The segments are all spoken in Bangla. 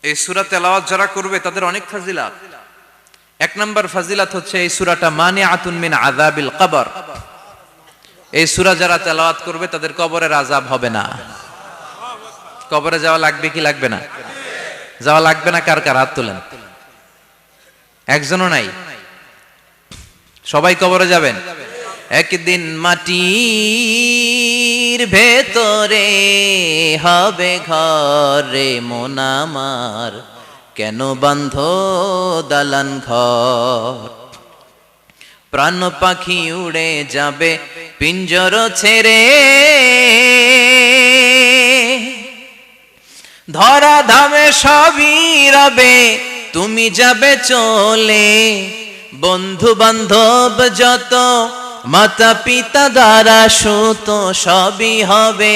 এই সূরা তেলাওয়াত যারা করবে তাদের অনেক ফাজিলাত। এক নাম্বার ফাজিলাত হচ্ছে এই সূরাটা মানিআতুন মিন আযাবিল কবর। এই সূরা যারা তেলাওয়াত করবে তাদের কবরের আযাব হবে না। কবরে যাওয়া লাগবে কি লাগবে না? যাওয়া লাগবে না। কার কার হাত তোলেন? একজনও নাই। সবাই কবরে যাবেন। একদিন মাটির ভেতরে হবে ঘরে মন আমার, কেন বান্ধ দালান ঘর? প্রাণ পাখি উড়ে যাবে পিঞ্জর ছেড়ে, ধরা ধামে সবই রবে তুমি যাবে চলে। বন্ধু বান্ধব যত মাতা পিতা দ্বারা সুত সবই হবে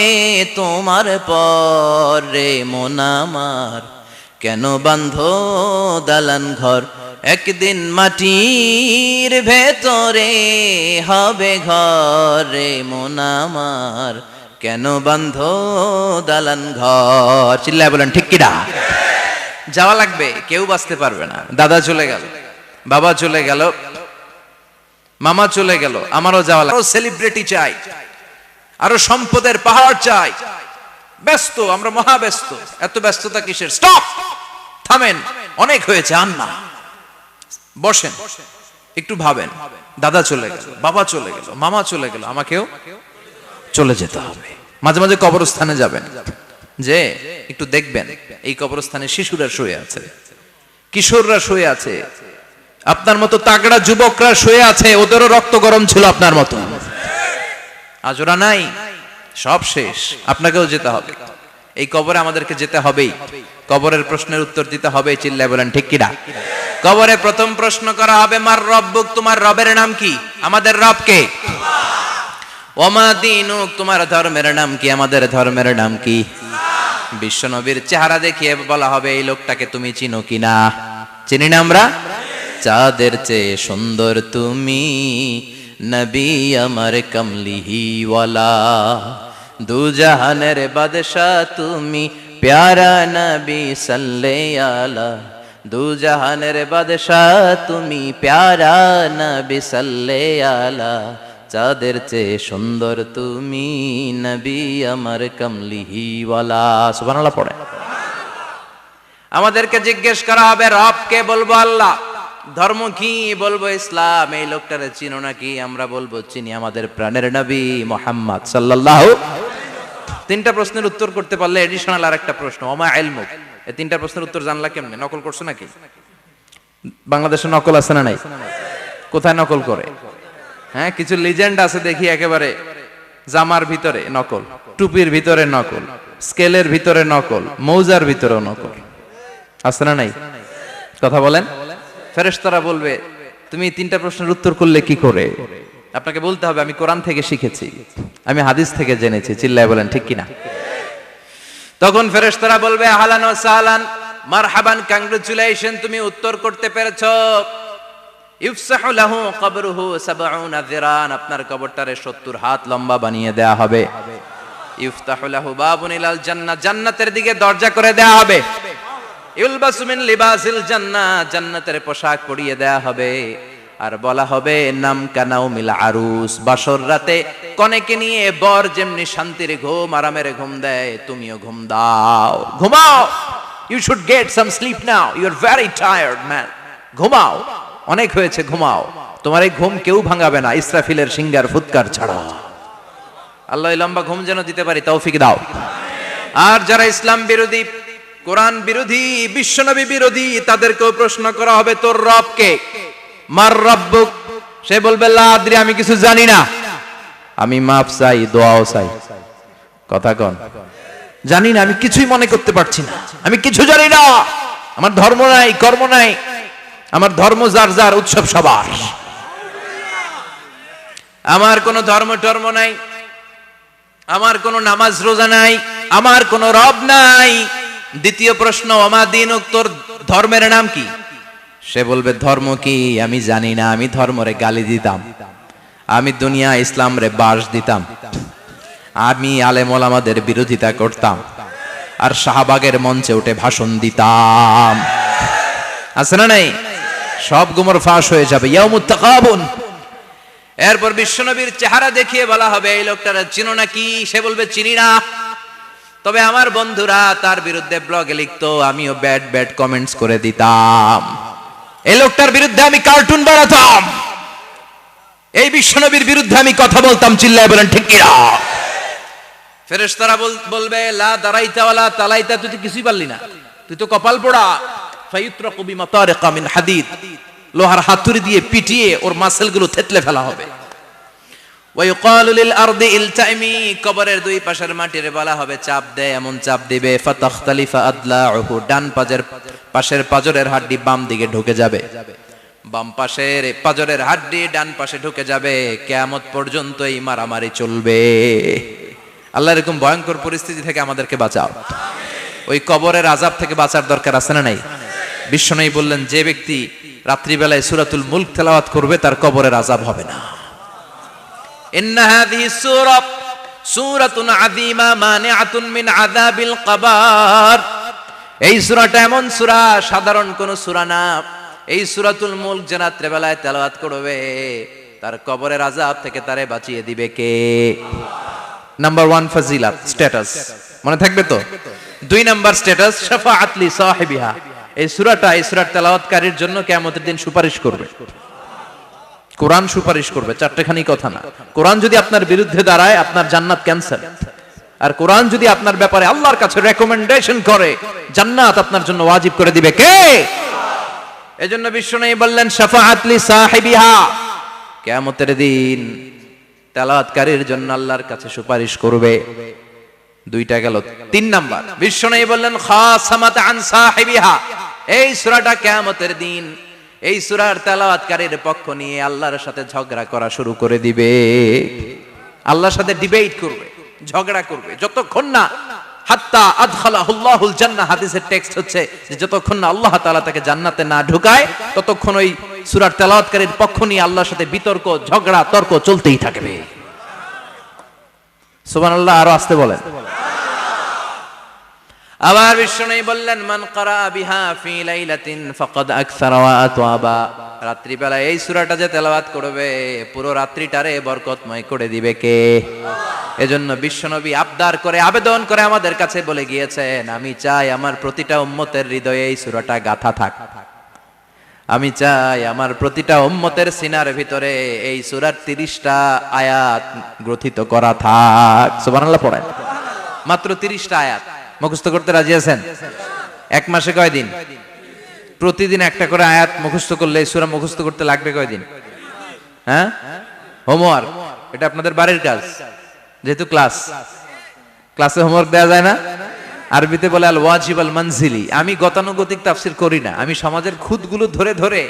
তোমার পরে মন আমার, কেন বান্ধ দালান ঘর? একদিন মাটির ভেতরে হবে ঘরে মন আমার, কেন বান্ধ দালান ঘর? চিল্লায় বলেন ঠিক কিনা? যাওয়া লাগবে, কেউ বাঁচতে পারবে না। দাদা চলে গেল, বাবা চলে গেল, মামা চলে গেল, আমারও যাওয়া লাগবে। সেলিব্রিটি চাই, আরো সম্পদের পাহাড় চাই। ব্যস্ত, আমরা মহা ব্যস্ত। এত ব্যস্ততা কিসের? স্টপ, থামেন, অনেক হয়েছে, আর না। বসেন, একটু ভাবেন। দাদা চলে গেল, বাবা চলে গেল, মামা চলে গেল, আমাকেও চলে যেতে হবে। মাঝে মাঝে কবরস্থানে যাবেন, যে একটু দেখবেন এই কবরস্থানে শিশুরা শুয়ে আছে, কিশোররা শুয়ে আছে, আপনার মতো তাগড়া যুবকরা শুয়ে আছে, ওদেরও রক্ত গরম ছিল আপনার মতো। আজ ওরা নাই, সব শেষ। আপনাকেও যেতে হবে। এই কবরে আমাদেরকে যেতে হবেই। কবরের প্রশ্নের উত্তর দিতে হবে। চিল্লায় বলেন ঠিক কিনা? কবরে প্রথম প্রশ্ন করা হবে, মার রব্বুক, তোমার রবের নাম কি? আমাদের রব কে? ওমা দীনুক, তোমার ধর্মের নাম কি? আমাদের ধর্মের নাম কি? বিশ্বনবীর চেহারা দেখিয়ে বলা হবে, এই লোকটাকে তুমি চিনো কিনা? চিনি না আমরা? চাঁদের চেয়ে সুন্দর তুমি, নবী আমার কমলিহি ওয়ালা, দু জাহানের বাদশাহ তুমি, প্যারা নবী সাল্লাল্লাহু আলা, দু জাহানের বাদশাহ তুমি, প্যারা নবী সাল্লাল্লাহু আলা, চাঁদের চেয়ে সুন্দর তুমি, নবী আমার কমলিহি ওয়ালা। সুবহানাল্লাহ পড়ে। আমাদেরকে জিজ্ঞেস করা হবে, রব কে? বলবো আল্লাহ। ধর্ম কি? বলবো ইসলাম। এই লোকটারে চিনো নাকি? আমরা বলবো চিনি, আমাদের প্রাণের নবী মুহাম্মদ সাল্লাল্লাহু। তিনটা প্রশ্নের উত্তর করতে পারলে এডিশনাল আর একটা প্রশ্ন, ওমা ইলমুক। এই তিনটা প্রশ্নের উত্তর জানলা কেমনে? নকল করছো নাকি? বাংলাদেশে নকল আছে না নাই? কোথায় নকল করে? হ্যাঁ, কিছু লিজেন্ড আছে দেখি, একেবারে জামার ভিতরে নকল, টুপির ভিতরে নকল, স্কেলের ভিতরে নকল, মৌজার ভিতরেও নকল। আছে না নাই? কথা বলেন। ফেরেশতারা বলবে, তুমি তিনটা প্রশ্নের উত্তর করলে কি করে? আপনাকে বলতে হবে, আমি কোরআন থেকে শিখেছি, আমি হাদিস থেকে জেনেছি। চিল্লায় বলেন ঠিক কিনা? তখন ফেরেশতারা বলবে, আহলান ওয়া সাহলান, মারহাবান, কংগ্রাচুলেশন, তুমি উত্তর করতে পেরেছো। ইফসাহু লাহু কবরুহু ৭০ যিরান, আপনার কবরটারে ৭০ হাত লম্বা বানিয়ে দেয়া হবে। ইফতাহু লাহু বাবুন ইলাল জান্নাহ, জান্নাতের দিকে দরজা করে দেয়া হবে। ইউলবাসু মিন লিবাসিল জান্নাহ, জান্নাতের পোশাক পরিয়ে দেয়া হবে। আর বলা হবে, নাম কানাউমিল আরুস, বাসর রাতে কনেকে নিয়ে বর যেমনি শান্তির ঘুম, আরামের ঘুম দেয়, তুমিও ঘুম দাও, ঘুমাও। You should get some sleep now, you are very tired man, ঘুমাও, অনেক হয়েছে, ঘুমাও। তোমার এই ঘুম কেউ ভাঙাবে না, ইসরাফিলের সিঙ্গার ফুৎকার ছাড়া। আল্লাহ লম্বা ঘুম যেন দিতে পারি, তৌফিক দাও। আর যারা ইসলাম বিরোধী, কোরআন বিরোধী, বিশ্বনবী বিরোধী, তাদেরকেও প্রশ্ন করা হবে, তোর রব কে? মার রব্বুক, সে বলবে লা আদরি, আমি কিছু জানি না, আমি মাফ চাই, দোয়াও চাই। কথা কন, জানি না, আমি কিছুই মনে করতে পারছি না, আমি কিছু জানি না, আমার ধর্ম নাই, কর্ম নাই, আমার ধর্ম যার যার, উৎসব সবার, আমার কোনো ধর্ম টর্ম নাই, আমার কোনো নামাজ রোজা নাই, আমার কোনো রব নাই। দ্বিতীয় প্রশ্ন, ওমা দীনুক, তোর ধর্মের নাম কি? সে বলবে, ধর্ম কি আমি জানি না, আমি ধর্মরে গালি দিতাম, আমি দুনিয়া ইসলাম রে বাস দিতাম, আমি আলেম ওলামাদের বিরোধিতা করতাম, আর শাহবাগের মঞ্চে উঠে ভাষণ দিতাম। আছে না নাই? সব গুমর ফাঁস হয়ে যাবে, ইয়াউমুত তাকাবুন। এরপর বিশ্বনবীর চেহারা দেখিয়ে বলা হবে এই লোকটারা চিনো নাকি? সে বলবে চিনি না, তবে আমার বন্ধুরা তার বিরুদ্ধে ব্লগে লিখতো, আমিও ব্যাড ব্যাড কমেন্টস করে দিতাম, এই লোকটার বিরুদ্ধে আমি কার্টুন বানাতাম, এই বিশ্বনবীর বিরুদ্ধে আমি কথা বলতাম। চিল্লায় বলেন ঠিক কি না? ফেরেশতারা বলবে লা দারাইতা ওয়ালা তালাইতা, তুই তো কিছুই পারলি না, তুই তো কপাল পোড়া। ফায়ুতরাকু বিমাতারিকা মিন হাদিদ, লোহার হাতুড়ি দিয়ে পিটিয়ে ওর মাসেলগুলো থেতলে ফেলা হবে। ওয়া ইউকালু লিল আরদি ইলতাইমি, কবরের দুই পাশের মাটির বলা হবে চাপ দে, এমন চাপ দিবে ফাতাখতালিফা আদলাউহু, ডান পাশের পাজরের হাড্ডি বাম দিকে ঢুকে যাবে, বাম পাশের পাজরের হাড্ডি ডান পাশে ঢুকে যাবে। কিয়ামত পর্যন্ত এই মারামারি চলবে। আল্লাহ এরকম ভয়ঙ্কর পরিস্থিতি থেকে আমাদেরকে বাঁচাও। ওই কবরের আযাব থেকে বাঁচার দরকার আছে না নাই? বিশ্বনবী বললেন যে ব্যক্তি রাত্রিবেলায় সূরাতুল মুলক তেলাওয়াত করবে তার কবরের আযাব হবে না। ইন্না হাযিহি সূরাতুন আযীমা মানিআতুন মিন আযাবিল কবর, এই সূরাটা এমন সূরা, সাধারণ কোন সূরা না। এই সূরাতুল মুলক যে রাত্রিবেলায় তেলাওয়াত করবে তার কবরের আযাব থেকে তারে বাঁচিয়ে দিবে কে? নাম্বার 1 ফাজিলাত, স্ট্যাটাস, মনে থাকবে তো? 2 নাম্বার স্ট্যাটাস শাফাআত লি সাহিবিহা, এই সূরাটা এই সূরার তেলাওয়াতকারীর জন্য কিয়ামতের দিন সুপারিশ করবে। কোরআন সুপারিশ করবে, চারটেখানি কথা না। কোরআন যদি আপনার বিরুদ্ধে দাঁড়ায় আপনার জান্নাত ক্যান্সেল, আর কোরআন যদি আপনার ব্যাপারে আল্লাহর কাছে রেকমেন্ডেশন করে জান্নাত আপনার জন্য ওয়াজিব করে দিবে কে? এজন্য বিশ্বনবী বললেন শাফাআত লি সাহিবিহা, কিয়ামতের দিন তেলাওয়াতকারীর জন্য আল্লাহর কাছে সুপারিশ করবে। 2টা গেল। 3 নাম্বার বিশ্বনবী বললেন খাসামাত আন সাহিবিহা, এই সূরাটা কিয়ামতের দিন এই সূরার তেলাওয়াতকারীর পক্ষ নিয়ে আল্লাহর সাথে ঝগড়া করা শুরু করে দিবে। আল্লাহর সাথে ডিবেট করবে, ঝগড়া করবে, যতক্ষণ না হাত্তা আদখালাহুল্লাহুল জান্নাহ, হাদিসের টেক্সট হচ্ছে যে যতক্ষণ না আল্লাহ তাআলা তাকে জান্নাতে না ঢুকায় ততক্ষণ ওই সূরার তেলাওয়াতকারীর পক্ষ নিয়ে আল্লাহর সাথে বিতর্ক, ঝগড়া, তর্ক চলতেই থাকবে। সুবহানাল্লাহ, আরো আস্তে বলেন। আবার বিশ্বনবী বললেন মান ক্বারা বিহা ফি লাইলাতিন ফাকাদ আকসারা ওয়া আতওয়াবা, রাত্রিবেলা এই সূরাটা যে তেলাওয়াত করবে পুরো রাত্রিটারে বরকতময় করে দিবে কে? এজন্য বিশ্বনবী আবদার করে, আবেদন করে আমাদের কাছে বলে গিয়েছেন, আমি চাই আমার প্রতিটা উম্মতের হৃদয়ে এই সূরাটা গাঁথা থাক, আমি চাই আমার প্রতিটা উম্মতের সিনার ভিতরে এই সূরার 30টা আয়াত গ্রথিত করা থাক। সুবহানাল্লাহ পড়েন। মাত্র 30টা আয়াত মুখস্থ করতে রাজি আছেন? 1 মাসে কয়দিন? প্রতিদিন একটা করে আয়াত মুখস্থ করলে এই সূরা মুখস্থ করতে লাগবে কয়দিন? হ্যাঁ, হোমওয়ার্ক, এটা আপনাদের বাড়ির কাজ। যেহেতু ক্লাসে হোমওয়ার্ক দেওয়া যায় না, আরবিতে বলে আল ওয়াজিব আল মানজিলি। আমি গতানুগতিক তাফসীর করি না, আমি সমাজের খুঁতগুলো ধরে ধরে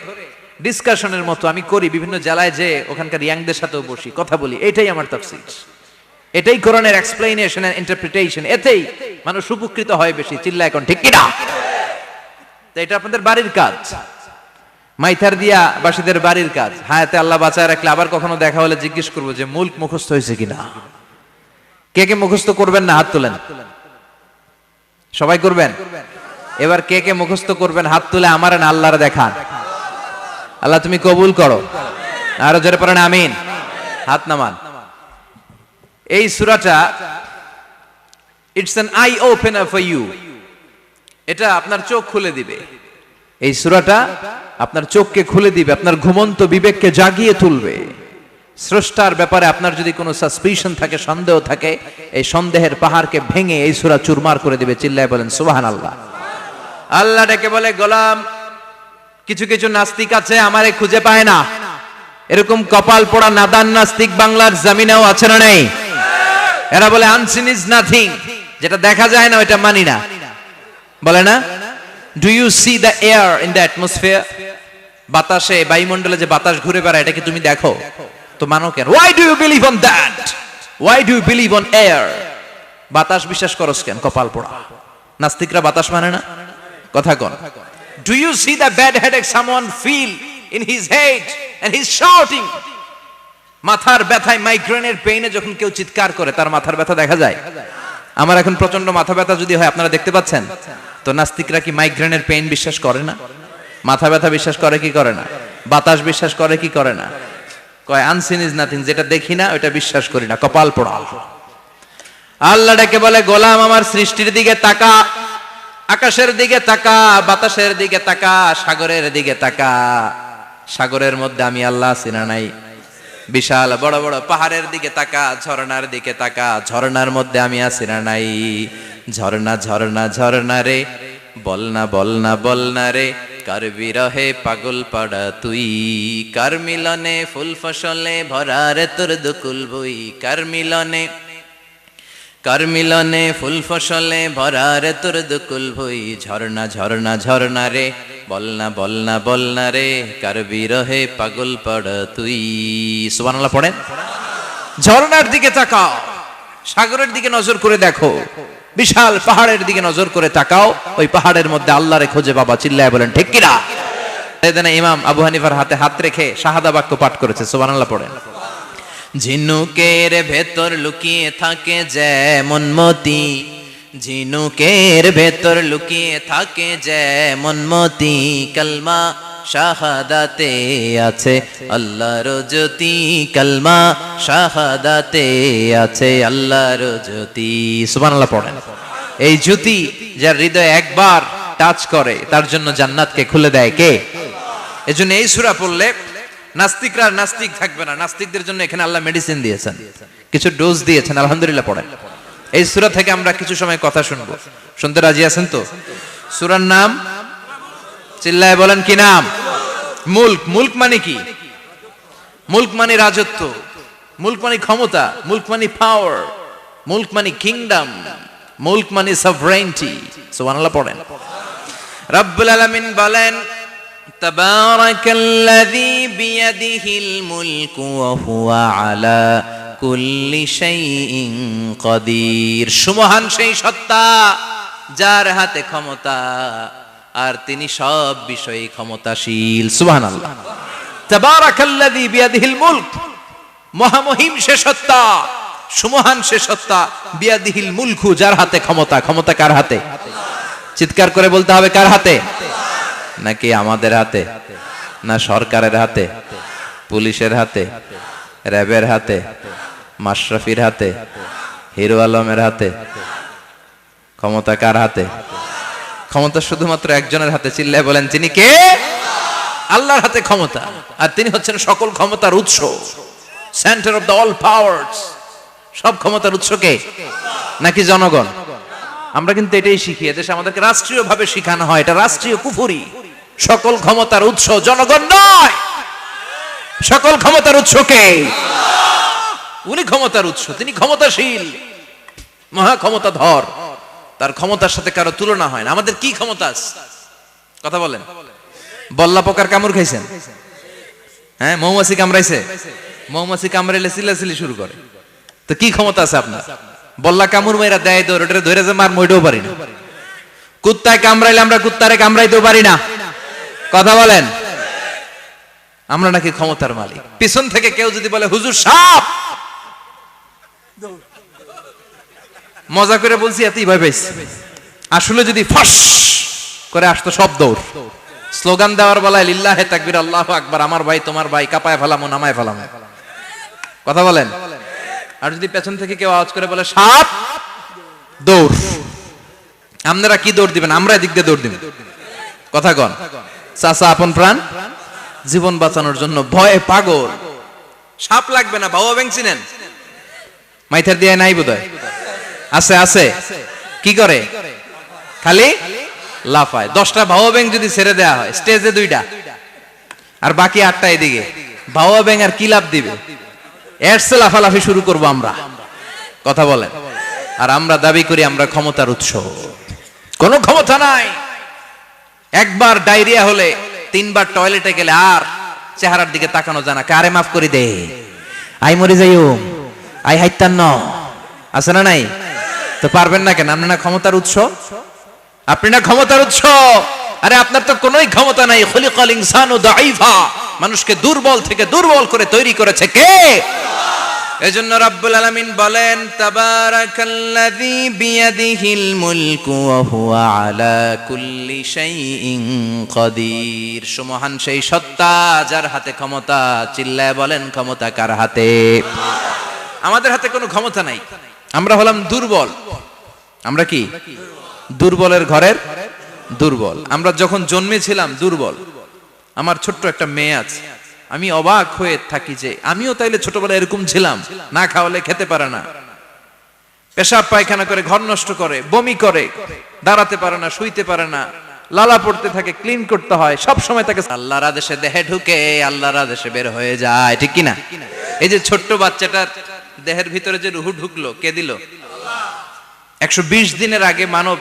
ডিসকাশনের মতো আমি করি। বিভিন্ন জেলায় যে ওখানকার ইয়াংদের সাথেও বসি, কথা বলি, এটাই আমার তাফসীর, এটাই কোরআনের এক্সপ্লেনেশন এন্ড ইন্টারপ্রিটেশন। এতেই মানুষ উপকৃত হয় বেশি। চিল্লা এখন ঠিক কি না? তো এটা আপনাদের বাড়ির কাজ, মাইথার দিয়া বাসীদের বাড়ির কাজ। হায়াতে আল্লাহ বাঁচায় রাখলে আবার কখনো দেখা হলে জিজ্ঞেস করবো যে মুলক মুখস্থ হয়েছে কিনা। কে কে মুখস্থ করবেন না হাত তোলেন। সবাই করবেন? এবার কে কে মুখস্থ করবেন হাত তুলে আমার না আল্লাহর দেখান। আল্লাহ তুমি কবুল করো। আরো জোরে পড়েন আমিন। হাত নামান। এই সূরাটা it's an eye opener for you, এটা আপনার চোখ খুলে দিবে। এই সূরাটা আপনার চোখকে খুলে দিবে, আপনার ঘুমন্ত বিবেককে জাগিয়ে তুলবে। স্রষ্টার ব্যাপারে আপনার যদি কোনো সাসপিশন থাকে, সন্দেহ থাকে, এই সন্দেহের পাহাড়কে ভেঙে এই সূরা চুরমার করে দিবে। চিল্লায় বলেন সুবহানাল্লাহ। আল্লাহ ডেকে বলে গোলাম, কিছু কিছু নাস্তিক আছে আমারে খুঁজে পায় না, এরকম কপাল পোড়া নাদান নাস্তিক বাংলার জমিনেও আছে না নেই? এরা বলে আনসিন ইজ নাথিং, যেটা দেখা যায় না ওটা মানি না, বলে না? Do you see the air in the atmosphere? বাতাসে, বায়ুমণ্ডলে যে বাতাস ঘুরে বেড়ায় এটা কি তুমি দেখো? তো মানো কেন? Why do you believe on that? Why do you believe on air? বাতাস বিশ্বাস করস কেন? কপাল পোড়া নাস্তিকরা বাতাস মানে না, কথা কোন? Do you see the bad headache someone feel in his head and he's shouting? মাথার ব্যথায়, মাইগ্রেনের পেইনে যখন কেউ চিৎকার করে তার মাথার ব্যথা দেখা যায়? আমার এখন প্রচন্ড মাথা ব্যথা যদি হয়, আপনারা দেখতে পাচ্ছেন তো, নাস্তিকরা কি মাইগ্রেনের পেইন বিশ্বাস করে না? মাথা ব্যথা বিশ্বাস করে কি করে না? বাতাস বিশ্বাস করে কি করে না? কয় আনসিন ইজ নাথিং, যেটা দেখি না ওটা বিশ্বাস করি না, কপাল পোড়া। আল্লাহ ডেকে বলে, গোলাম আমার সৃষ্টির দিকে তাকা, আকাশের দিকে তাকা, বাতাসের দিকে তাকা, সাগরের দিকে তাকা। সাগরের মধ্যে আমি আল্লাহ আছি না নাই? বিশাল বড় বড় পাহাড়ের দিকে তাকা, ঝর্ণার দিকে তাকা, ঝর্ণার মধ্যে আমি আছি না নাই? ঝর্ণা ঝর্ণা ঝর্ণা রে, বলনা বলনা বলনা রে, কার বিরহে পাগল পাড়া তুই, কার মিলনে ফুল ফসলে ভরা রে তোর দুকুল বই, কার মিলনে ফুল ফসলে ভরা রে তোর দুকুল ভই। ঝর্ণা ঝর্ণা ঝর্ণা রে, বলনা বলনা বলনা রে, কার বিরহে পাগল পাড়া তুই। সুবহানাল্লাহ পড়েন। ঝর্ণার দিকে তাকাও, সাগরের দিকে নজর করে দেখো, বিশাল পাহাড়ের দিকে নজর করে তাকাও, ওই পাহাড়ের মধ্যে আল্লাহরে খুঁজে পাবা। চিল্লায় বলেন ঠিক কিনা? ইমাম আবু হানিফার হাতে হাত রেখে শাহাদা বাক্য পাঠ করেছে। সুবহানাল্লাহ পড়েন। ঝিনুকের ভেতর লুকিয়ে থাকে যেমন মতি, ঝিনুকের ভেতর লুকিয়ে থাকে যেমন মতি, কালমা শাহাদাতে আছে আল্লাহর জ্যোতি, কালমা শাহাদাতে আছে আল্লাহর জ্যোতি। সুবহানাল্লাহ পড়েন। এই জ্যোতি যার হৃদয়ে একবার টাচ করে তার জন্য জান্নাতকে খুলে দেয় কে? এজন্য এই সূরা পড়লে নাস্তিকরা নাস্তিক থাকবে না। নাস্তিকদের জন্য এখানে আল্লাহ মেডিসিন দিয়েছেন, কিছু ডোজ দিয়েছেন। আলহামদুলিল্লাহ পড়েন। এই সূরা থেকে আমরা কিছু সময় কথা শুনবো, শুনতে রাজি আছেন তো? সূরার নাম চিল্লায় বলেন কি নাম? মুলক। মুলক মানে কি? মুলক মানে রাজত্ব, মুলক মানে ক্ষমতা, মুলক মানে পাওয়ার, মুলক মানে কিংডম, মুলক মানে সভরেইনটি। সুবহানাল্লাহ পড়েন। রব্বুল আলামিন বলেন, তাবারাকাল্লাযী বিয়াদিহিল মুলকু ওয়া হুয়া আলা কুল্লি শাইইন কাদির। সুমহান সেই সত্তা যার হাতে ক্ষমতা, আর তিনি সব বিষয়ে ক্ষমতাশীল। সুবহানাল্লাহ। তাবারাকাল্লাযী বিয়াদিহিল মুলক, মহামহিম সে সত্তা, সুমহান সে সত্তা, বিয়াদিহিল মুলকু, যার হাতে ক্ষমতা। ক্ষমতা কার হাতে? চিৎকার করে বলতে হবে, কার হাতে? নাকি আমাদের হাতে? না সরকারের হাতে, পুলিশের হাতে, র্যাবের হাতে, মাশরাফির হাতে, হিরো আলমের হাতে? ক্ষমতা কার হাতে? ক্ষমতা শুধুমাত্র একজনের হাতে। চিল্লায় বলেন তিনি কে? আল্লাহর হাতে ক্ষমতা, আর তিনি হচ্ছেন সকল ক্ষমতার উৎস, centre of the all powers. সব ক্ষমতার উৎস কে? নাকি জনগণ? আমরা কিন্তু এটাই শিখি, এদেশে আমাদেরকে রাষ্ট্রীয় ভাবে শিখানো হয়, এটা রাষ্ট্রীয় কুফরি। সকল ক্ষমতার উৎস জনগণ নয়, সকল ক্ষমতার উৎস কে? উনি ক্ষমতার উৎস, তিনি ক্ষমতাশীল, মহা ক্ষমতাধর, তার ক্ষমতার সাথে কারো তুলনা হয় না। আমাদের কি ক্ষমতা আছে? কথা বলেন। বল্লা পোকার কামড় খাইছেন? হ্যাঁ, মৌমাছি কামড়াইছে? মৌমাছি কামড়াইলে চিল্লাচিল্লি শুরু করে, তো কি ক্ষমতা আছে আপনার? বল্লা কামড় মেয়েরা দেয় দৌড়, ওটা ধরে যে মার মইটাও পারি না। কুত্তায় কামড়াইলে আমরা কুত্তারে কামড়াইতেও পারি না। কথা বলেন। আমরা নাকি ক্ষমতার মালিক। পিছন থেকে কেউ যদি বলে হুজুর সাপ, মজা করে বলছি এতই ভয় পাইছি, আসলে যদি ফাঁস করে আসতো সব দৌড়। স্লোগান দেওয়ার বেলায় লিল্লাহে তাকবীর, আল্লাহু আকবার, আমার ভাই তোমার ভাই, কাপায় ফেলামো নামায় ফেলামো। কথা বলেন। আর যদি পেছন থেকে কেউ আওয়াজ করে বলে সাপ, দৌড়। আপনারা কি দৌড় দিবেন? আমরা এদিক দিয়ে দৌড় দিব। কথা কন। চাচা আপন প্রাণ, জীবন বাঁচানোর জন্য ভয়ে পাগল। সাপ লাগবে না, বাবা ব্যাং চিনেন? মাইথার দিয়ে নাই বোধহয়, আছে আছে। কি করে? খালি লাফায়। 10টা ভাও ব্যাং যদি ছেড়ে দেওয়া হয়, স্টেজে 2টা আর বাকি 8টা এদিকে, ভাও ব্যাং আর কি লাভ দিবে? এরসে লাফালাফি শুরু করবো আমরা। কথা বলেন। আর আমরা দাবি করি আমরা ক্ষমতার উৎস। কোনো ক্ষমতা নাই। একবার ডায়রিয়া হলে 3বার টয়লেটে গেলে আর চেহারার দিকে তাকানো যায় না। কারে মাফ করে দে, আই মরে যাইও, আই হাইতান ন, আছে না নাই? তো পারবেন না কেন? আপনি না ক্ষমতার উৎস, আপনি না ক্ষমতার উৎস। আরে আপনার তো কোনোই ক্ষমতা নাই। খলিকাল ইনসানু দাঈফা, মানুষকে দুর্বল থেকে দুর্বল করে তৈরি করেছে কে? এজন্য রাব্বুল আলামিন বলেন তাবারাকাল্লাযী বিয়াদিহিল মুলকু ওয়া হুয়া আলা কুল্লি শাইইন কাদির। সুমহান সেই সত্তা যার হাতে ক্ষমতা। চিল্লায় বলেন ক্ষমতা কার হাতে? আমাদের হাতে কোনো ক্ষমতা নাই। আমরা হলাম দুর্বল। আমরা কি দুর্বলের ঘরের দুর্বল। আমরা যখন জন্মেছিলাম দুর্বল। আমার ছোট্ট একটা মেয়ে আছে, আমি অবাক হয়ে থাকি যে আমিও তাইলে ছোটবেলায় এরকম ছিলাম, না খাওয়ালে খেতে পারে না, পেশাব পায়খানা করে, ঘর নষ্ট করে, বমি করে, দাঁড়াতে পারে না, শুইতে পারে না, লালা পড়তে থাকে, ক্লিন করতে হয়, সব সময় তাকে আল্লাহর আদেশে দেহে ঢুকে, আল্লাহর আদেশে বের হয়ে যায়, ঠিক কি না? এই যে ছোট্ট বাচ্চাটার দেহের ভিতরে যে রুহু ঢুকলো, কে দিল? 120 দিনের আগে মানব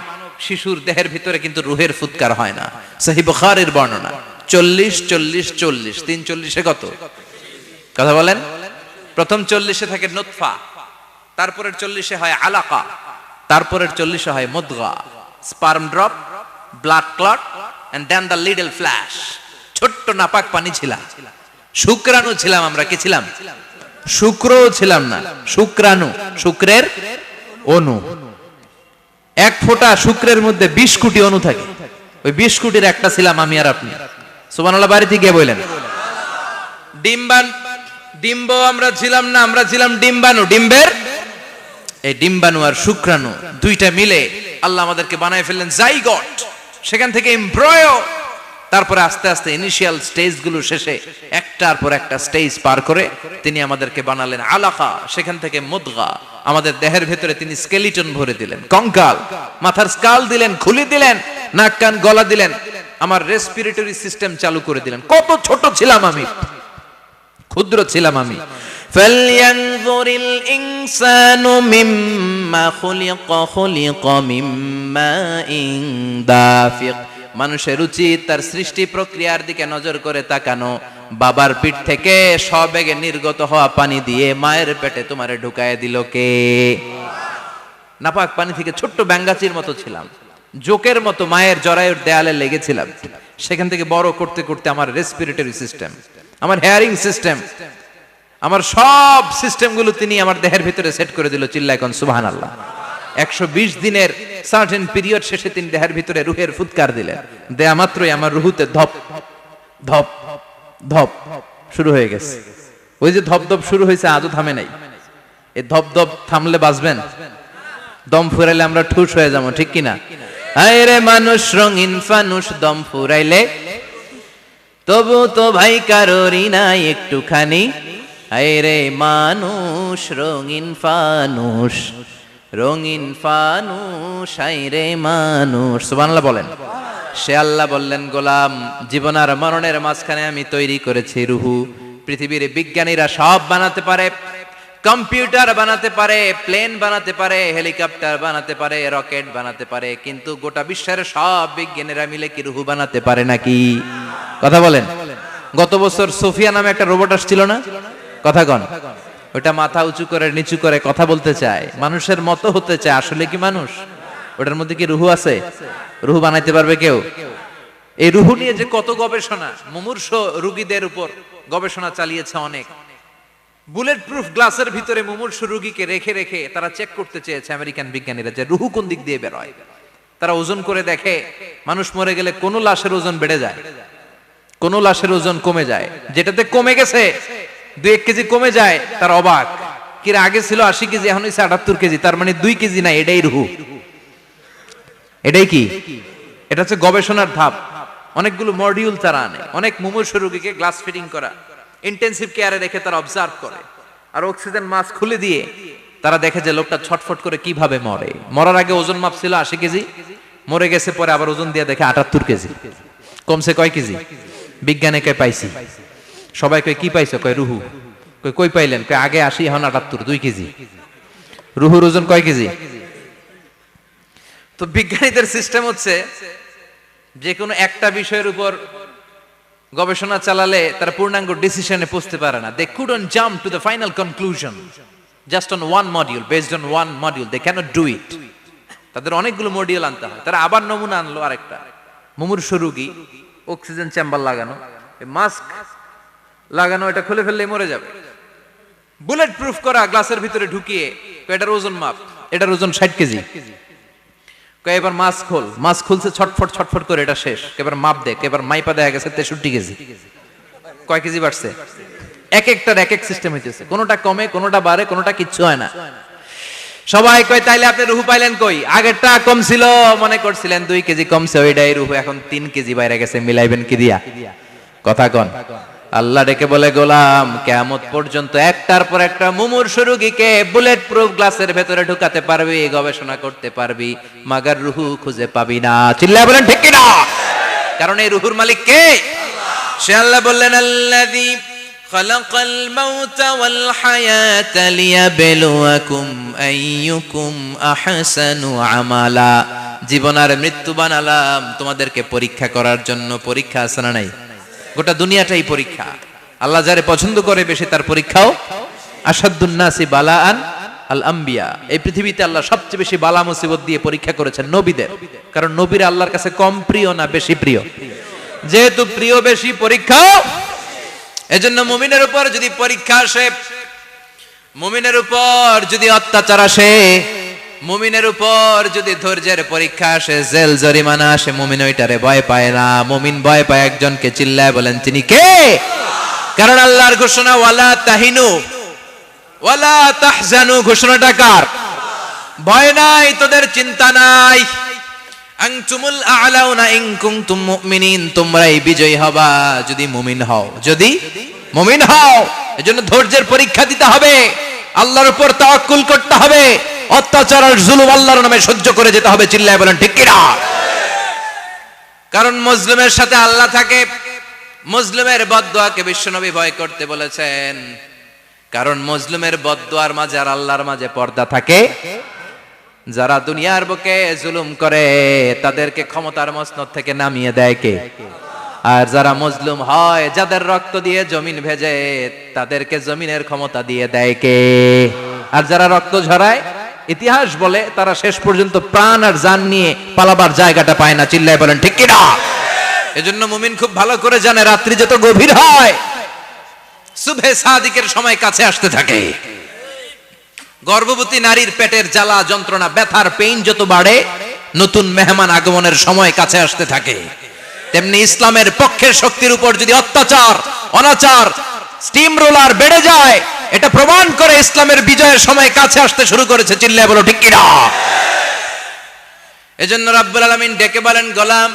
শিশুর দেহের ভিতরে কিন্তু রুহের ফুৎকার হয় না। সহিহ বুখারীর বর্ণনা 40 40 40 340 কত কথা বলেন? প্রথম 40 থাকে নুতফা, তারপরের 40 হয় আলাকা, তারপরের 40 হয় মুদগা, sperm drop, blood clot and then the little flesh. ছোট্ট নাপাক পানি ছিলাম, শুক্রাণু ছিলাম আমরা। কি ছিলাম? শুক্রও ছিলাম না, শুক্রাণু, শুক্রের অণু। এক ফোঁটা শুক্রের মধ্যে 20 কোটি অণু থাকে। ওই 20 কোটির একটা ছিলাম আমি আর আপনি। সুবহানাল্লাহ বাড়িতে গিয়ে বললেন। ডিম্ব আমরা ছিলাম না, আমরা ছিলাম ডিম্বাণু। ডিম্বের এই ডিম্বাণু আর শুক্রাণু দুইটা মিলে আল্লাহ আমাদেরকে বানায় ফেললেন জাইগট, সেখান থেকে এমব্রয়ো, তারপরে আস্তে আস্তে ইনিশিয়াল স্টেজগুলো শেষে একটার পর একটা স্টেজ পার করে তিনি আমাদেরকে বানালেন আলাকা, সেখান থেকে মুদগা। আমাদের দেহের ভেতরে তিনি স্কেলিটন ভরে দিলেন, কঙ্কাল, মাথার স্কাল দিলেন, খুলি দিলেন, নাক কান গলা দিলেন, আমার রেসপিরেটরি সিস্টেম চালু করে দিলেন। কত ছোট ছিলাম আমি, ক্ষুদ্র ছিলাম আমি। ফালয়ানজুরিল ইনসানু মিম্মা খুলিকা, খুলিকা মিম্মা ইন দাফিক। মানুষের উচিত তার সৃষ্টি প্রক্রিয়ার দিকে নজর করে তাকানো। বাবার পিঠ থেকে সবেগে নির্গত হওয়া পানি দিয়ে মায়ের পেটে তোমারে ঢুকায় দিল কে? নাপাক পানি থেকে ছোট্ট ব্যাঙ্গাচির মতো ছিলাম, জোকের মতো মায়ের জরায়ুর দেয়ালে লেগেছিলাম। সেখান থেকে বড় করতে করতে আমার রেসপিরেটরি সিস্টেম, আমার হেয়ারিং সিস্টেম, আমার সব সিস্টেমগুলো তিনি আমার দেহের ভিতরে সেট করে দিল। চিল্লায় কোন সুবহানাল্লাহ। 120 দিনের সার্টেন পিরিয়ড শেষে তিনি দেহের ভিতরে রুহের ফুৎকার দিলেন। দেয়া মাত্রই আমার রুহুতে ধপ ধপ ধপ শুরু হয়ে গেছে। ওই যে ধপ ধপ শুরু হয়েছে, আজও থামে নাই। এই ধপ ধপ থামলে বাঁচবেন? দম ফুরাইলে আমরা ঠুস হয়ে যাবো, ঠিক কিনা? আয় রে মানুষ রঙিন ফানুষ, দম ফুরাইলে তবু তো ভাই কারোরই নাই একটুখানি। আয় রে মানুষ রঙিন ফানুষ, রঙিন ফানুষ, আয় রে মানুষ। সুবহানাল্লাহ বলেন। সে আল্লাহ বললেন, গোলাম, জীবন আর মরণের মাঝখানে আমি তৈরি করেছি রুহু। পৃথিবীর বিজ্ঞানীরা সব বানাতে পারে, কম্পিউটার বানাতে পারে, প্লেন বানাতে পারে, হেলিকপ্টার বানাতে পারে, রকেট বানাতে পারে, কিন্তু গোটা বিশ্বের সব বিজ্ঞানীরা মিলে কি রুহু বানাতে পারে নাকি? কথা বলেন। গত বছর সোফিয়া নামে একটা রোবট আসছিল না? কথা কন। ওটা মাথা উঁচু করে নিচু করে কথা বলতে চায়, মানুষের মতো হতে চায়। আসলে কি মানুষ? ওটার মধ্যে কি রুহু আছে? রুহু বানাইতে পারবে কেউ? এই রুহু নিয়ে যে কত গবেষণা, মুমূর্ষ রোগীদের উপর গবেষণা চালিয়েছে অনেক। বুলেট প্রুফ গ্লাসের ভিতরে মুমূর্ষ রোগীকে রেখে রেখে তারা চেক করতে চেয়েছে আমেরিকান বিজ্ঞানীরা যে রুহু কোন দিক দিয়ে বের হয়। তারা ওজন করে দেখে, মানুষ মরে গেলে কোন লাশের ওজন বেড়ে যায়, কোন লাশের ওজন কমে যায়। যেটাতে কমে গেছে 2-1 কেজি কমে যায়, তার অবাক। কি আগে ছিল 80 কেজি, এখন হইছে 78 কেজি, তার মানে 2 কেজি না, এটাই রুহু। এটাই কি? এটা হচ্ছে গবেষণার ধাপ। অনেকগুলো মডিউল তারা আনে, অনেক মুমূর্ষ রোগীকে গ্লাস ফিটিং করা, ইন্টেনসিভ কেয়ারে রেখে তারা অবজার্ভ করে, আর অক্সিজেন মাস্ক খুলে দিয়ে তারা দেখে যে লোকটা ছটফট করে কিভাবে মরে। মরার আগে ওজন মাপ ছিল 80 কেজি, মরে গেছে পরে আবার ওজন দিয়ে দেখে 78 কেজি। কমছে কয় কেজি? বিজ্ঞানে কয় পাইছি। সবাই কয় কি পাইছো? কয় রুহু। কয় কই পাইলেন? কয় আগে 80, এখন 78, 2 কেজি। রুহুর ওজন কয় কেজি? তো বিজ্ঞানীদের সিস্টেম হচ্ছে যে কোনো একটা বিষয়ের উপর গবেষণা চালালে তারা পূর্ণাঙ্গ ডিসিশনে পৌঁছতে পারে না। They couldn't jump to the final conclusion just on one module, based on one module. They cannot do it. তাদের অনেকগুলো মডিউল আনতে হয়। তারা আবার নমুনা আনলো আরেকটা। মুমূর্ষ রোগী, অক্সিজেন চেম্বার লাগানো, মাস্ক লাগানো, এটা খুলে ফেললে মরে যাবে। বুলেট প্রুফ করা গ্লাসের ভিতরে ঢুকিয়ে এটার ওজন মাপ, এটার ওজন 60 কেজি। এবার মাছ খোল, মাছ খুলছে ছটফট ছটফট করে, এটা শেষ। এবার মাপ দেখ, এবার মাইপা দেখা গেছে 63 কেজি। কয় কেজি বাড়ছে? এক একটার এক এক সিস্টেম হইতেছে, কোনোটা কমে, কোনোটা বাড়ে, কোনোটা কিচ্ছু হয় না। সবাই কয় তাইলে আপনি রুহু পাইলেন কই? আগেরটা কম ছিল, মনে করছিলেন 2 কেজি কমছে, ওইটাই রুহু, এখন 3 কেজি বাইরে গেছে, মিলাইবেন কি দিয়া? কথা কন। আল্লাহ ডেকে বলে, গোলাম কিয়ামত পর্যন্ত একটার পর একটা মুমূর্ষু রোগীকে বুলেট প্রুফ গ্লাসের ভেতরে ঢুকাতে পারবি, গবেষণা করতে পারবি, মাগার রুহু খুঁজে পাবি না। চিল্লায় বলেন ঠিক কি না? কারণ এই রুহুর মালিক কে? সে আল্লাহ বললেন, আল্লাযী খালাকাল মাউতা ওয়াল হায়াতা লিয়াবলুয়াকুম আইয়ুকুম আহসানু আমালা। জীবন আর মৃত্যু বানালাম তোমাদেরকে পরীক্ষা করার জন্য। পরীক্ষা আছে না নাই? গোটা দুনিয়াটাই পরীক্ষা। আল্লাহ যারে পছন্দ করে বেশি তার পরীক্ষাও। আসাদুন নাসি বালাআন আল আম্বিয়া। এই পৃথিবীতে আল্লাহ সবচেয়ে বেশি বালা মুসিবত দিয়ে পরীক্ষা করেছেন নবীদের। কারণ নবীরা আল্লাহর কাছে কম প্রিয় না বেশি প্রিয়? যেহেতু প্রিয় বেশি, পরীক্ষাও। এজন্য মুমিনের উপর যদি পরীক্ষা আসে, মুমিনের উপর যদি অত্যাচার আসে, মুমিনের উপর যদি ধৈর্যের পরীক্ষা আসে, জেল জরিমানা আসে, মুমিন ওইটারে ভয় পায় না। মুমিন ভয় পায় একজনকে। চিল্লায় বলেন তিনি কে? কারণ আল্লাহর ঘোষণা, ওয়ালা তাহিনু ওয়ালা তাহজানু। ঘোষণাটা কার? ভয় নাই, তোদের চিন্তা নাই। আনতুমুল আ'লাউনা ইন কুনতুম মুমিনিন। তোমরাই বিজয়ী হবা যদি মুমিন হও, যদি মুমিন হও। এজন্য ধৈর্যের পরীক্ষা দিতে হবে, আল্লাহর উপর তাওয়াক্কুল করতে হবে, অত্যাচার আর জুলুম আল্লাহর নামে সহ্য করে যেতে হবে। চিল্লায় বলেন ঠিক কি না? কারণ মুসলিমের সাথে আল্লাহ থাকে। মুসলিমের বদদুয়াকে বিশ্বনবী ভয় করতে বলেছেন। কারণ মুসলিমের বদদুয়ার মাঝে আর আল্লাহর মাঝে পর্দা থাকে। যারা দুনিয়ার বুকে জুলুম করে তাদেরকে ক্ষমতার মসনদ থেকে নামিয়ে দেয় কে? আর যারা মজলুম হয়, যাদের রক্ত দিয়ে জমিন ভেজে, তাদেরকে জমিনের ক্ষমতা দিয়ে দেয় কে? আর যারা রক্ত ঝরায়, ইতিহাস বলে তারা শেষ পর্যন্ত প্রাণ আর জান নিয়ে পালাবার জায়গাটা পায় না। চিল্লায় বলেন ঠিক কি না? এজন্য মুমিন খুব ভালো করে জানে, রাত্রি যত গভীর হয়, সুবহে সাদিকের সময় কাছে আসতে থাকে। গর্ভবতী নারীর পেটের জ্বালা যন্ত্রণা, ব্যথার পেইন যত বাড়ে, নতুন মেহমান আগমনের সময় কাছে আসতে থাকে। তেমনি ইসলামের পক্ষের শক্তির উপর যদি অত্যাচার, অনাচার, স্টিম রোলার বেড়ে যায়, এটা প্রমাণ করে ইসলামের বিজয়ের সময় কাছে আসতে শুরু করেছে। চিল্লায় বলো ঠিক কি না? এজন্য রাব্বুল আলামিন ডেকে বলেন, গোলাম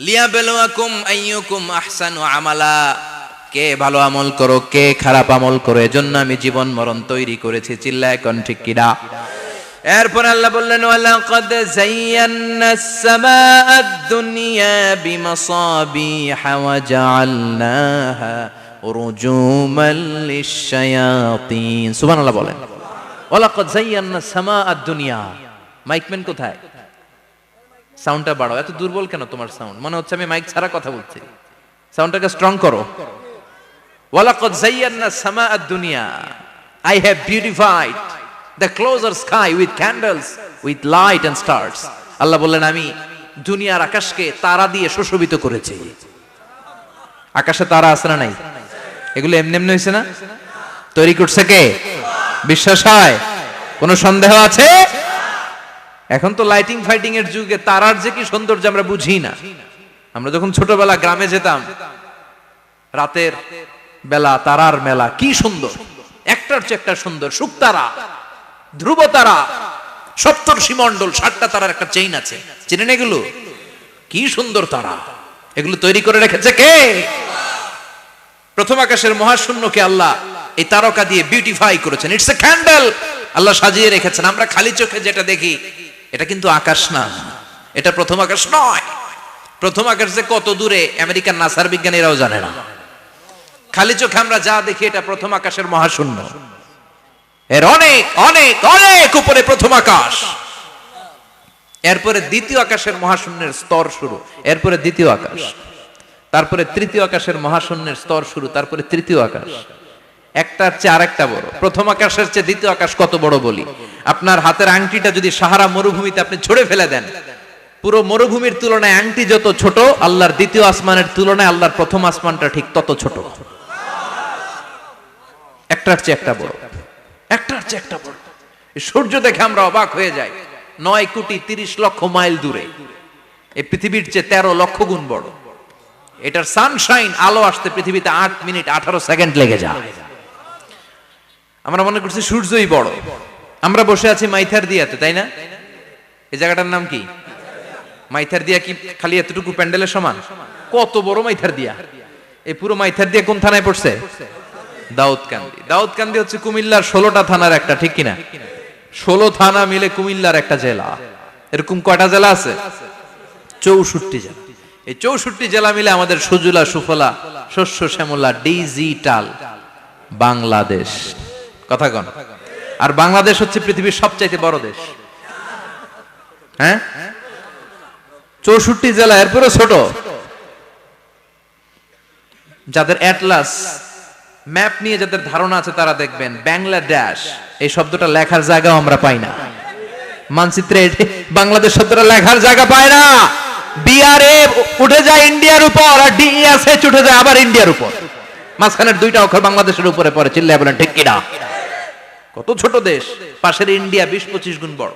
লিয়াবলুয়াকুম আইয়ুকুম আহসানু আমালা। কে ভালো আমল করো, কে খারাপ আমল করো, এজন্য আমি জীবন মরণ তৈরি করেছি। চিল্লায় কোন ঠিক কি না? এরপর আল্লাহ বললেন, ওয়ালাকাদ যায়্যানাস সামাআদ দুনিয়া বিমাসাবিহা ওয়া জাআলনাহা রুজুমান লিশ-শায়াতিন। সুবহানাল্লাহ বলেন। ওয়ালাকাদ যায়্যানাস সামাআদ দুনিয়া। মাইকম্যান কোথায়? সাউন্ডটা বাড়াও। এত দুর্বল কেন তোমার সাউন্ড? মনে হচ্ছে আমি মাইক ছাড়া কথা বলছি। সাউন্ডটাকে স্ট্রং করো। ওয়ালাকাদ যায়্যানাস সামাআদ দুনিয়া। I have beautified the closer sky with candles, with light and stars. আল্লাহ বললেন, আমি দুনিয়ার আকাশকে তারা দিয়ে সুশোভিত করেছি। আকাশে তারা আছে না নাই? এগুলো এমনি এমনি হয়েছে না? তৈরি করছে কে? বিশ্বাস হয়? কোনো সন্দেহ আছে? এখন তো লাইটিং ফাইটিং এর যুগে তারার যে কি সৌন্দর্য আমরা বুঝি না। আমরা যখন ছোটবেলা গ্রামে যেতাম, রাতের বেলা তারার মেলা, কি সুন্দর, একটার চেয়ে একটা সুন্দর। শুকতারা, ধ্রুব তারা, সপ্তর্ষি মণ্ডল, 7টা তারার একটা চেইন আছে, চেনেন এগুলো? কি সুন্দর তারা! এগুলো তৈরি করে রেখেছে কে? প্রথম আকাশের মহাশূন্যকে আল্লাহ এই তারকা দিয়ে বিউটিফাই করেছেন। It's a candle. আল্লাহ সাজিয়ে রেখেছেন। আমরা খালি চোখে যেটা দেখি, এটা কিন্তু আকাশ না, এটা প্রথম আকাশ নয়। প্রথম আকাশ যে কত দূরে আমেরিকার নাসার বিজ্ঞানীরাও জানে না। খালি চোখে আমরা যা দেখি, এটা প্রথম আকাশের মহাশূন্য। এর অনেক অনেক অনেক উপরে প্রথম আকাশ। এরপরে দ্বিতীয় আকাশের মহাশূন্যের স্তর শুরু, এরপরে দ্বিতীয় আকাশ, তারপরে তৃতীয় আকাশের মহাশূন্যের স্তর শুরু, তারপরে তৃতীয় আকাশ। একটার চেয়ে আরেকটা বড়। প্রথম আকাশের চেয়ে দ্বিতীয় আকাশ কত বড় বলি? আপনার হাতের আংটিটা যদি সাহারা মরুভূমিতে আপনি ছুঁড়ে ফেলে দেন, পুরো মরুভূমির তুলনায় আংটি যত ছোট, আল্লাহর দ্বিতীয় আসমানের তুলনায় আল্লাহর প্রথম আসমানটা ঠিক তত ছোট। একটার চেয়ে একটা বড়, একটার চেয়ে একটা বড়। সূর্য দেখে আমরা অবাক হয়ে যাই, 9,30,00,000 মাইল দূরে। এই পৃথিবীর চেয়ে 13 লক্ষ গুণ বড়। এটার সানশাইন, আলো আসতে পৃথিবীতে 8 মিনিট 18 সেকেন্ড লেগে যায়। আমরা মনে করছি সূর্যই বড়। আমরা বসে আছি মাইথার দিয়াতে, তাই না? এই জায়গাটার নাম কি? মাইথার দিয়া। কি খালি এতটুকু প্যান্ডেলের সমান? কত বড় মাইথার দিয়া! এই পুরো মাইথার দিয়া কোন থানায় পড়ছে? দাউদকান্দি। দাউদকান্দি হচ্ছে কুমিল্লার 16টা থানার একটা, ঠিক কিনা? 16 থানা মিলে কুমিল্লার একটা জেলা। এরকম কয়টা জেলা আছে? 64 জেলা। এই 64 জেলা মিলে আমাদের সুজলা সুফলা শস্য শ্যামলা ডিজিটাল বাংলাদেশ। কথা কন। আর বাংলাদেশ হচ্ছে পৃথিবীর সবচাইতে বড় দেশ। হ্যাঁ, 64 জেলা, এরপরে ছোট। যাদের অ্যাটলাস ম্যাপ নিয়ে যাদের ধারণা আছে তারা দেখবেন বাংলাদেশ এই শব্দটা লেখার জায়গাও আমরা পাই না। মানচিত্রে বাংলাদেশ শব্দটা লেখার জায়গা পায় না। বিআরএ উঠে যায় ইন্ডিয়ার উপর, আর ডিএসএইচ উঠে যায় আবার ইন্ডিয়ার উপর। মাঝখানের দুইটা অক্ষর বাংলাদেশের উপরে পড়ে। চিল্লায় বলেন ঠিক কিনা? কত ছোট দেশ। পাশের ইন্ডিয়া 20-25 গুণ বড়।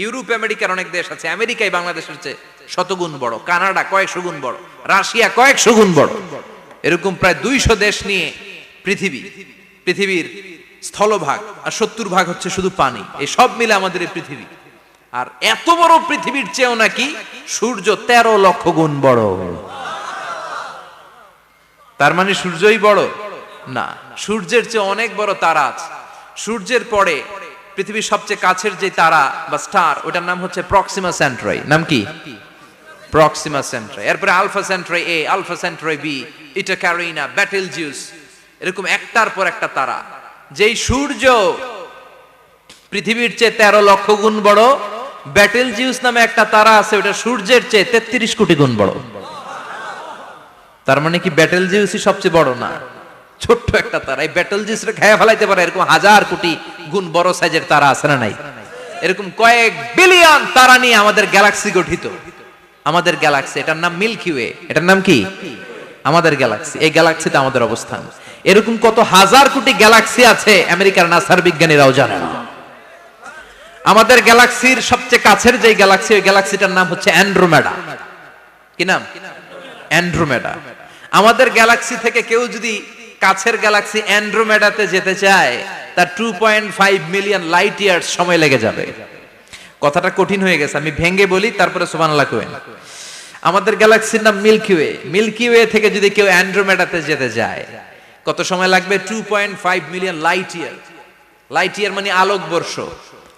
ইউরোপ আমেরিকার অনেক দেশ আছে, আমেরিকায় বাংলাদেশের চেয়ে শতগুণ বড়। কানাডা কয়েকশো গুণ বড়। রাশিয়া কয়েকশো গুণ বড়। এরকম প্রায় 200 দেশ নিয়ে পৃথিবীর স্থলভাগ, আর 70% হচ্ছে শুধু পানি। এই সব মিলে আমাদের এই পৃথিবী। আর এত বড় পৃথিবীর চেয়েও নাকি সূর্য 13 লক্ষ গুণ বড়। তার মানে সূর্যই বড় না, সূর্যের চেয়ে অনেক বড় তারা আছে। সূর্যের পরে পৃথিবীর সবচেয়ে কাছের যে তারা বা স্টার, ওটার নাম হচ্ছে প্রক্সিমা সেন্ট্রাই। নাম কি? প্রক্সিমা সেন্ট্রাই। এরপরে আলফা সেন্ট্রাই এ, আলফা সেন্ট্রাই বি, ইটা ক্যারিনা, বেটেলজিউস, এরকম একটার পর একটা তারা। যেই সূর্য পৃথিবীর চেয়ে 13 লক্ষ গুণ বড়, বেটেলজিউস নামে একটা তারা আছে, ওটা সূর্যের চেয়ে 33 কোটি গুণ বড়। তার মানে কি বেটেলজিউসই সবচেয়ে বড় না? ছোট্ট একটা তারা। এই বেটেলজিউসকে খেয়ে ফেলাইতে পারে এরকম 1000 কোটি গুণ বড় সাইজের তারা আছে না নাই? এরকম কয়েক বিলিয়ন তারা নিয়ে আমাদের গ্যালাক্সি গঠিত। আমাদের গ্যালাক্সি, এটার নাম মিল্কি ওয়ে। এটার নাম কি? আমাদের গ্যালাক্সি। এই গ্যালাক্সিতে আমাদের অবস্থান। এরকম কত হাজার কোটি গ্যালাক্সি আছে আমেরিকার নাসার বিজ্ঞানীরাও জানে না। আমাদের গ্যালাক্সির সবচেয়ে কাছের যে গ্যালাক্সি, ওই গ্যালাক্সিটার নাম হচ্ছে অ্যান্ড্রোমেডা। কি নাম? অ্যান্ড্রোমেডা। আমাদের গ্যালাক্সি থেকে কেউ যদি কাছের গ্যালাক্সি অ্যান্ড্রোমেডাতে যেতে চায়, তার 2.5 মিলিয়ন লাইট ইয়ার্স সময় লেগে যাবে। কথাটা কঠিন হয়ে গেছে, আমি ভেঙে বলি, তারপরে সুবহানাল্লাহ কইেন। আমাদের গ্যালাক্সির নাম মিল্কি ওয়ে। মিল্কি ওয়ে থেকে যদি কেউ অ্যান্ড্রোমেডাতে যেতে যায়, কত সময় লাগবে? 2.5 million light year. Light year মানে আলোকবর্ষ।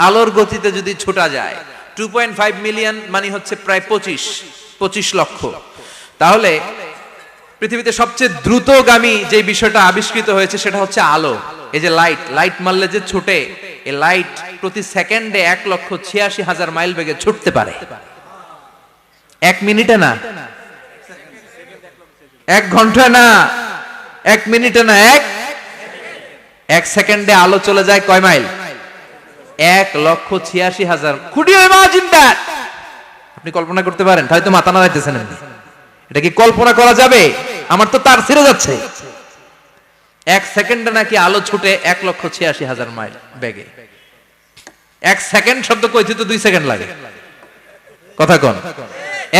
আলোর গতিতে যদি ছোটা যায়, 2.5 মিলিয়ন মানে হচ্ছে প্রায় 25 লক্ষ। তাহলে পৃথিবীতে সবচেয়ে দ্রুতগামী যে বিষয়টা আবিষ্কৃত হয়েছে সেটা হচ্ছে আলো। এই যে লাইট মারলে যে ছুটে, এই লাইট প্রতি সেকেন্ডে 1,86,000 মাইল বেগে ছুটতে পারে। 1 মিনিটে না, 1 ঘন্টা না, 1 মিনিটে না, 1 সেকেন্ডে আলো চলে যায় কয় mile? 1,86,000। Could you imagine that? আপনি কল্পনা করতে পারেন? হয়তো মাথা নাড়াইতেছেন। এটা কি কল্পনা করা যাবে? আমার তো তার ছিঁড়ে যাচ্ছে। 1 সেকেন্ডে নাকি আলো ছুটে 1,86,000 মাইল বেগে। 1 সেকেন্ড শব্দ কইতে তো 2 সেকেন্ড লাগে। কথা কোন?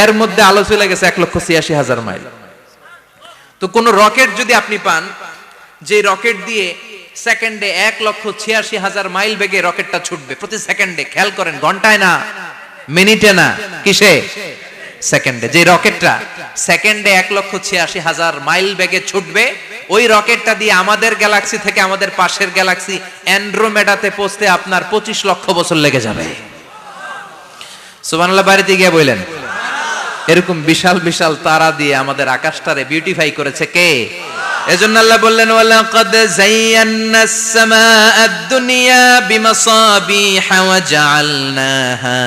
এর মধ্যে আলো চলে গেছে 1,86,000 মাইল। তো কোন রকেট যদি আপনি পান, যে রকেট দিয়ে সেকেন্ডে 1,86,000 মাইল বেগে রকেটটা ছুটবে প্রতি সেকেন্ডে, খেয়াল করেন, ঘন্টায় না, মিনিটে না, কিসে? সেকেন্ডে। যে রকেটটা সেকেন্ডে 1,86,000 মাইল বেগে ছুটবে, ওই রকেটটা দিয়ে আমাদের গ্যালাক্সি থেকে আমাদের পাশের গ্যালাক্সি অ্যান্ড্রোমেডাতে পৌঁছতে আপনার 25 লক্ষ বছর লেগে যাবে। সুবহানাল্লাহ বাড়িতে গিয়ে বললেন। এরকম বিশাল বিশাল তারা দিয়ে আমাদের আকাশটারে বিউটিফাই করেছে কে? এজন্য আল্লাহ বললেন, ওয়ালাকাদ যায়্যানাস সামাআদ দুনিয়া বিমাসাবিহা ওয়া জাআলনাহা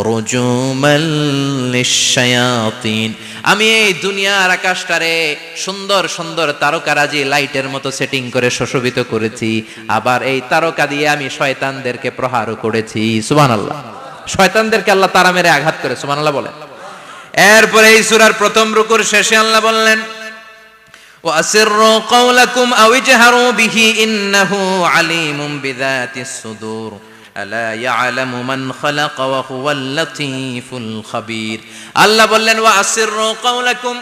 রুজুমান লিশ-শায়াতিন। আমি এই দুনিয়ার আকাশটারে সুন্দর সুন্দর তারকারাজি লাইটের মতো সেটিং করে সুশোভিত করেছি। আবার এই তারকা দিয়ে আমি শয়তানদেরকে প্রহারও করেছি। সুবহানাল্লাহ। শয়তানদেরকে আল্লাহ তারা মেরে আঘাত করে। সুবহানাল্লাহ বলেন। এরপরে এই সূরার প্রথম রুকুর শেষে আল্লাহ বললেন, وأسروا قولكم أو اجهروا به إنه عليم بذات الصدور ألا يعلم من خلق وهو اللطيف الخبير আল্লাহ বললেন وأسروا قولكم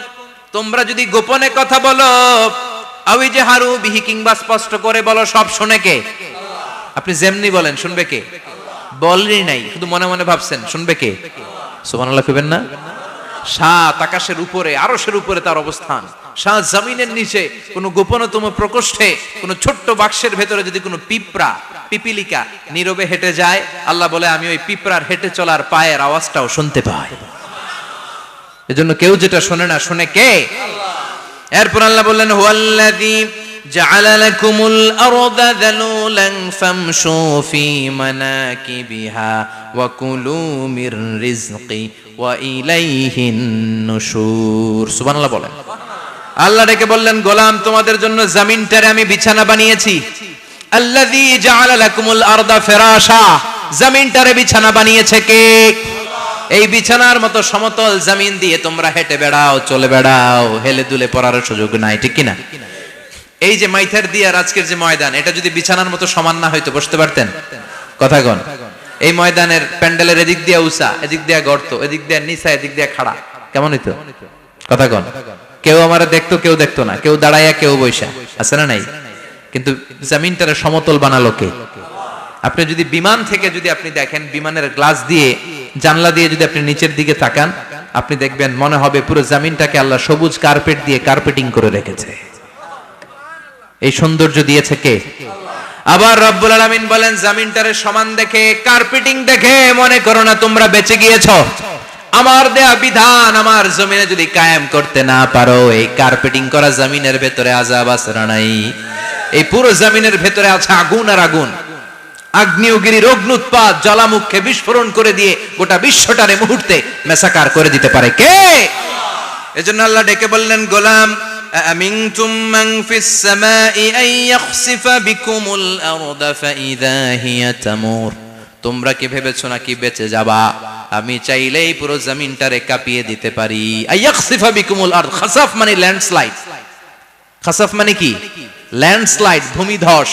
তোমরা যদি গোপনে কথা বলো আও ইজহারু বিহি কিংবা স্পষ্ট করে বলো সব শুনে কে আপনি যেমনি বলেন শুনবে কে বলেনই নাই শুধু মনে মনে ভাবছেন শুনবে কে সুবহানাল্লাহ কইবেন না সাত আকাশের উপরে আরশের উপরে তার অবস্থান সাত জমিনের নিচে কোন গোপনতম প্রকোষ্ঠে কোন ছোট্ট বাক্সের ভেতরে যদি কোনো পিপিলিকা নীরবে হেঁটে যায় আল্লাহ বলে আমি ওই পিঁপড়ার হেঁটে চলার পায়ের আওয়াজটাও শুনতে পাই এজন্য কেউ যেটা শোনে না শুনে কে এরপর আল্লাহ বললেন হুয়াল্লাযী জাআলা লাকুমুল আরদা যালুলান ফামশু ফি মানাকিবিহা ওয়া কুলু মির রিজকি ওয়া ইলাইহিন নুশুর সুবহানাল্লাহ বলেন আল্লাহ ডেকে বললেন গোলাম তোমাদের জন্য জমিনটারে আমি বিছানা বানিয়েছি আল্লাযী জাআলা লাকুমুল আরদা ফিরাশা জমিনটারে বিছানা বানিয়েছে কে এই বিছানার মতো সমতল জমিন দিয়ে তোমরা হেঁটে বেড়াও চলে বেড়াও হেলে দুলে পড়ার সুযোগ নাই ঠিক কি না এই যে মাইথার দিয়ার আজকের যে ময়দান এটা যদি বিছানার মতো সমান না হয়তো বসতে পারতেন কথা কোন এই ময়দানের প্যান্ডেলের এদিক দিয়ে উঁচা এদিক দিয়ে গর্ত এদিক দিয়ে নিচা এদিক দিয়ে খাড়া কেমন হইতো কথা কোন কেউ আমারে দেখতো কেউ দেখতো না কেউ দাঁড়াইয়া কেউ বইসা আছে না নাই কিন্তু জমিনটারে সমতল বানালো কে আপনি যদি বিমান থেকে যদি আপনি দেখেন বিমানের গ্লাস দিয়ে জানলা দিয়ে যদি আপনি নিচের দিকে তাকান আপনি দেখবেন মনে হবে পুরো জমিনটাকে আল্লাহ সবুজ কার্পেট দিয়ে কার্পেটিং করে রেখেছে এই সৌন্দর্য দিয়েছে কে আবার রব্বুল আলামিন বলেন জমিনটারে সমান দেখে কার্পেটিং দেখে মনে করো না তোমরা বেঁচে গিয়েছো আমার দেয়া বিধান আমার জমিনে যদি কায়েম করতে না পারো এই কার্পেটিং করা জমিনের ভেতরে আযাব আছে না নাই এই পুরো জমিনের ভেতরে আছে আগুন আর আগুন আগ্নেয়গিরির অগ্নুৎপাত জ্বালামুখে বিস্ফোরণ করে দিয়ে গোটা বিশ্বটারে মুহূর্তে মেসাকার করে দিতে পারে কে এজন্য আল্লাহ ডেকে বললেন গোলাম আমিনতুম মান ফিস সামাই আন ইয়াখসিফা বিকুমুল আরদা ফাইযা হিয়া তামুর তোমরা কি ভেবেছো নাকি বেঁচে যাবা আমি চাইলেই পুরো জমিনটারে কাঁপিয়ে দিতে পারি আন ইয়াখসিফা বিকুমুল আরদ খাসাফ মানে ল্যান্ডস্লাইড খাসাফ মানে কি ল্যান্ডস্লাইড ভূমিধস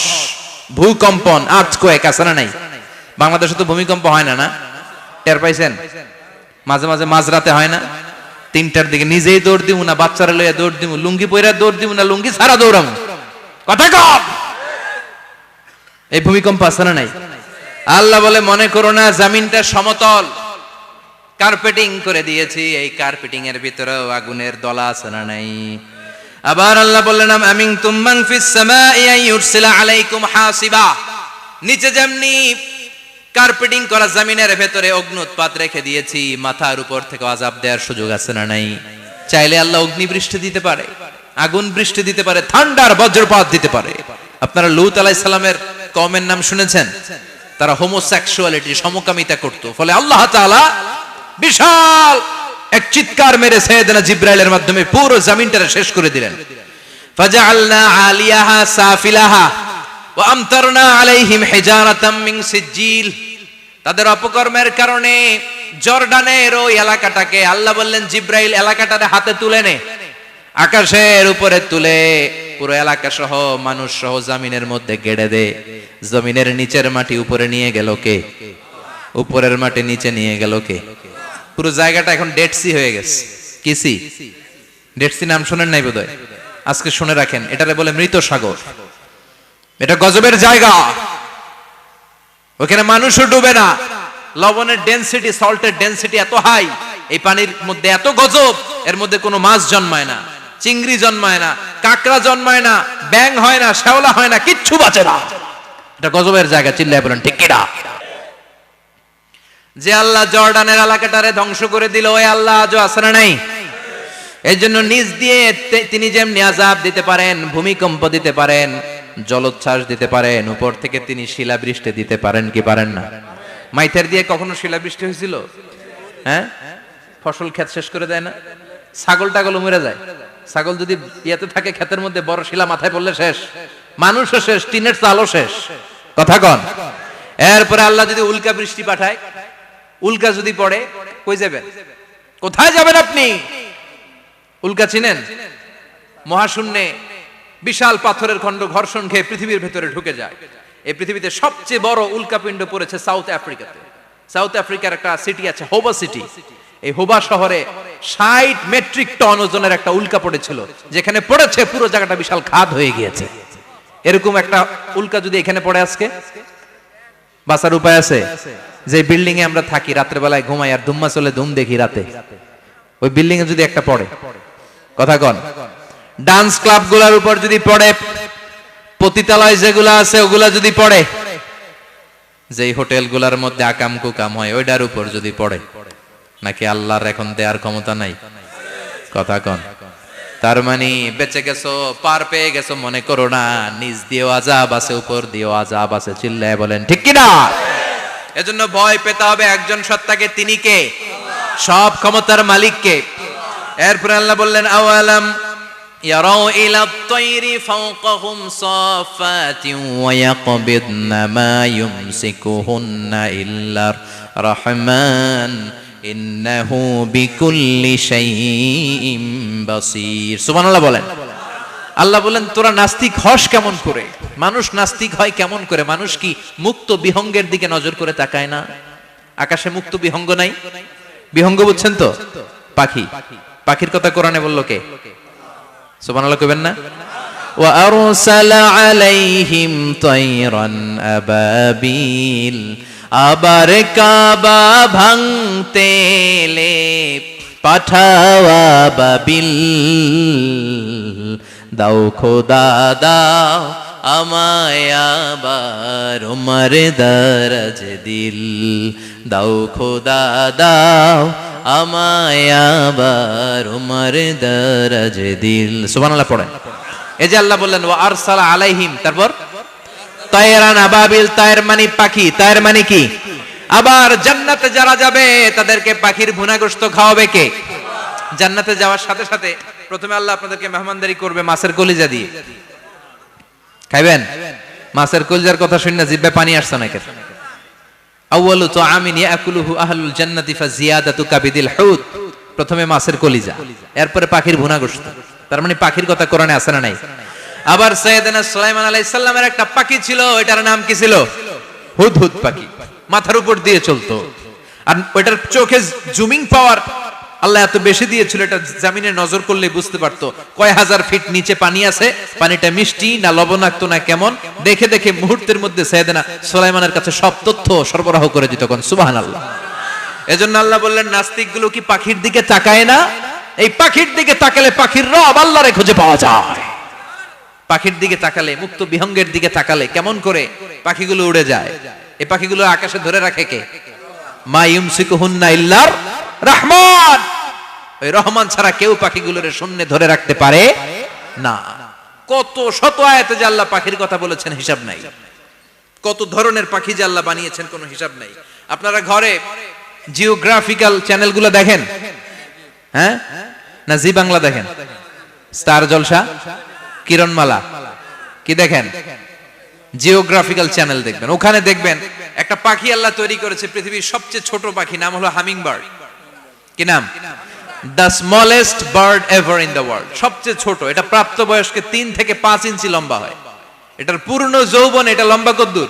ভূকম্পন আর্থকোয়েক আছে না নাই বাংলাদেশে তো ভূমিকম্প হয় না না টের পাইছেন মাঝে মাঝে মাঝরাতে হয় না 3টার দিকে নিজেই দৌড় দিমু না বাচ্চারা লইয়া দৌড় দিমু লুঙ্গি পইরা দৌড় দিমু না লুঙ্গি ছাড়া দৌড়ামু কথা কম এই ভূমিকম্প আছে না নাই আল্লাহ বলে মনে করো না জমিনটা সমতল কার্পেটিং করে দিয়েছি এই কার্পেটিং এর ভিতরেও আগুনের দলা আছে না নাই আবার আল্লাহ বললেন আমিনতুম মান ফিস সামাই আন ইউরসিলা আলাইকুম হাসিবা নিচে যেমনি কার্পেটিং করা জমিনের ভেতরে অগ্নুৎপাত রেখে দিয়েছি মাথার উপর থেকে আযাব দেওয়ার সুযোগ আছে না নাই চাইলে আল্লাহ অগ্নি বৃষ্টি দিতে পারে আগুন বৃষ্টি দিতে পারে ঠান্ডার বজ্রপাত দিতে পারে আপনারা লূত আলাইহিস সালামের কওমের নাম শুনেছেন তারা হোমোসেক্সুয়ালিটি সমকামিতা করত ফলে আল্লাহ তাআলা বিশাল এক চিৎকার মেরে সাইয়েদনা জিবরাইলের মাধ্যমে পুরো জমিনটারে শেষ করে দিলেন ফাজআলনা আলিয়াহা সাফিলাহা ওয়া আমতারনা আলাইহিম হিজারাতাম মিন সিজিল তাদের অপকর্মের কারণে জর্ডানের ওই এলাকাটাকে আল্লাহ বললেন জিবরাইল এলাকাটারে হাতে তুলে নে আকাশের উপরে তুলে পুরো এলাকা সহ মানুষ সহ জমিনের মধ্যে গেড়ে দে জমিনের নিচের মাটি উপরে নিয়ে গেল কে উপরের মাটি নিচে নিয়ে গেল কে পুরো জায়গাটা এখন ডেড সি হয়ে গেছে কি সি ডেড সি নাম শুনেন নাই বোধহয় আজকে শুনে রাখেন এটারে বলে মৃত সাগর এটা গজবের জায়গা ওখানে মানুষও ডুবে না লবণের ডেনসিটি সল্টের ডেনসিটি এত হাই এই পানির মধ্যে এত গজব এর মধ্যে কোনো মাছ জন্মায় না চিংড়ি জন্মায় না কাঁকড়া জন্মায় না ব্যাং হয় না শ্যাওলা হয় না কিচ্ছু বাঁচে না এটা গজবের জায়গা চিল্লায় বলেন ঠিক কিনা যে আল্লাহ জর্ডানের এলাকাটারে ধ্বংস করে দিল ওই আল্লাহ আজও আছে না নাই এই জন্য নিজ দিয়ে তিনি যেমনি আযাব দিতে পারেন ভূমিকম্প দিতে পারেন জলোচ্ছ্বাস দিতে পারেন উপর থেকে তিনি শিলাবৃষ্টি দিতে পারেন কি পারেন না মাইথার দিয়ে কখনো শিলাবৃষ্টি হয়েছিল হ্যাঁ ফসল ক্ষেত শেষ করে দেয় না ছাগল টাগল মরে যায় ছাগল যদি ইয়াতে থাকে ক্ষেতের মধ্যে বড় শিলা মাথায় পড়লে শেষ মানুষও শেষ টিনের চালও শেষ কথা কন এরপরে আল্লাহ যদি উল্কা বৃষ্টি পাঠায় উল্কা যদি পড়ে কই যাবেন কোথায় যাবেন আপনি উল্কা চিনেন মহাশূন্যে বিশাল পাথরের খণ্ড ঘর্ষণ খেয়ে পৃথিবীর ভেতরে ঢুকে যায়। এই পৃথিবীতে সবচেয়ে বড় উল্কাপিণ্ড পড়েছে সাউথ আফ্রিকাতে। সাউথ আফ্রিকার একটা সিটি আছে হোবা সিটি। এই হোবা শহরে 60 মেট্রিক টন ওজনের একটা উল্কা পড়েছিল, যেখানে পড়েছে পুরো জায়গাটা বিশাল খাদ হয়ে গিয়েছে। এরকম একটা উল্কা যদি এখানে পড়ে আজকে, বাঁচার উপায় আছে? যে বিল্ডিং এ আমরা থাকি, রাত্রে বেলায় ঘুমাই আর ধুম্মা চলে ধুম দেখি রাতে, ওই বিল্ডিং এ যদি একটা পড়ে, কথা কন, ডান্স ক্লাব গুলার উপর যদি পড়ে, পতিতালয় যেগুলা আছে ওগুলা যদি পড়ে, যেই হোটেল গুলার মধ্যে আকাম কুকাম হয় ওইটার উপর যদি পড়ে, নাকি আল্লাহর এখন দেয়ার ক্ষমতা নাই? কথা কন। তার মানে বেঁচে গেছো, পার পেয়ে গেছো মনে করো না, নিজ দিয়েও আযাব আছে, উপর দিয়েও আযাব আছে। চিল্লায় বলেন ঠিক কিনা? এজন্য ভয় পেতে হবে একজন সত্তাকে, তিনি কে? সব ক্ষমতার মালিক কে? এরপর আল্লাহ বললেন আওয়ালাম ইয়ারাউ ইলা আত-তায়রি ফাওকাহুম সাফাতিন ওয়া ইয়াকবিদনা মা ইউমসিকুহুন্না ইল্লার রাহমান ইন্নাহু বিকুল্লি শাইইন বাসীর। সুবহানাল্লাহ বলেন। আল্লাহ বলেন তোরা নাস্তিক হস কেমন করে? মানুষ নাস্তিক হয় কেমন করে? মানুষ কি মুক্ত বিহঙ্গের দিকে নজর করে তাকায় না? আকাশে মুক্ত বিহঙ্গ নাই? বিহঙ্গ বুঝছেন তো? পাখি। পাখির কথা কোরআনে বললো কে? সুবহানাল্লাহ কইবেন না? ওয়া আরসালা আলাইহিম তায়রান আবাবিল, আবার কাবা ভাঙতে এলে পাঠাওয়া বাবিল, দাও খোদা দাও আমায় আবার উমর দরজ দিল, দাও খোদা দাও আমায় আবার উমর দরজ দিল। সুবহানাল্লাহ পড়েন। এই যে আল্লাহ বললেন ওয়া আরসালা আলাইহিম, তারপর তায়রান আবাবিল, তায়ের মানে পাখি, তায়ের মানে কি? আবার জান্নাতে যারা যাবে তাদেরকে পাখির ভুনা গোশত খাওয়াবে কে? জান্নাতে যাওয়ার সাথে সাথে প্রথমে আল্লাহ আপনাদেরকে মেহমানদারি করবে মাছের কলিজা দিয়ে। খাইবেন? মাছের কলিজার কথা শুনে জিহ্বায় পানি আসছে নাকি? আউয়ালু তুআমিন ইয়াকুলুহু আহলুল জান্নাতি ফাজিয়াদাতু কাবিদিল হুত। প্রথমে মাছের কলিজা, এরপরে পাখির ভুনা গোশত। তার মানে পাখির কথা কোরআনে আছে না নাই? আবার সাইয়েদনা সুলাইমান আলাইহিস সালামের একটা পাখি ছিল, ওইটার নাম কি ছিল? হুদহুদ পাখি। মাথার উপর দিয়ে চলতো, আর ওইটার চোখে জুমিং পাওয়ার আল্লাহ এত বেশি দিয়েছিল, এটা জমিনে নজর করলে বুঝতে পারতো কয় হাজার ফিট নিচে পানি আছে, পানিটা মিষ্টি না লবণাক্ত না কেমন, দেখে দেখে মুহূর্তের মধ্যে সাইয়েদনা সুলাইমানের কাছে সব তথ্য সরবরাহ করে দিত। কোন সুবহানাল্লাহ। এজন্য আল্লাহ বললেন নাস্তিক গুলো কি পাখির দিকে তাকায় না? এই পাখির দিকে তাকালে পাখির রব আল্লাহরে খুঁজে পাওয়া যায়। পাখির দিকে তাকালে, মুক্ত বিহঙ্গের দিকে তাকালে কেমন করে পাখিগুলো উড়ে যায়। এই পাখিগুলো আকাশে ধরে রাখে কে? মা ইউমসিকুহুন্না ইল্লার রহমান। ওই রহমান ছাড়া কেউ পাখিগুলোর শূন্যে ধরে রাখতে পারে না। কত শত আয়াতে যে আল্লাহ পাখির কথা বলেছেন হিসাব নাই, কত ধরনের পাখি যে আল্লাহ বানিয়েছেন কোনো হিসাব নাই। আপনারা ঘরে জিওগ্রাফিক্যাল চ্যানেলগুলো দেখেন? হ্যাঁ না জি বাংলা দেখেন? স্টার জলসা, কিরণমালা, কি দেখেন? জিওগ্রাফিক্যাল চ্যানেল দেখবেন। ওখানে দেখবেন একটা পাখি আল্লাহ তৈরি করেছে, পৃথিবীর সবচেয়ে ছোট পাখি, নাম হলো হামিং বার্ড। কি নাম? The smallest bird ever in the world. সবচেয়ে ছোট, এটা প্রাপ্তবয়স্কে 3 থেকে 5 ইঞ্চি লম্বা হয়। এটার পূর্ণ যৌবন এটা লম্বা কতদূর?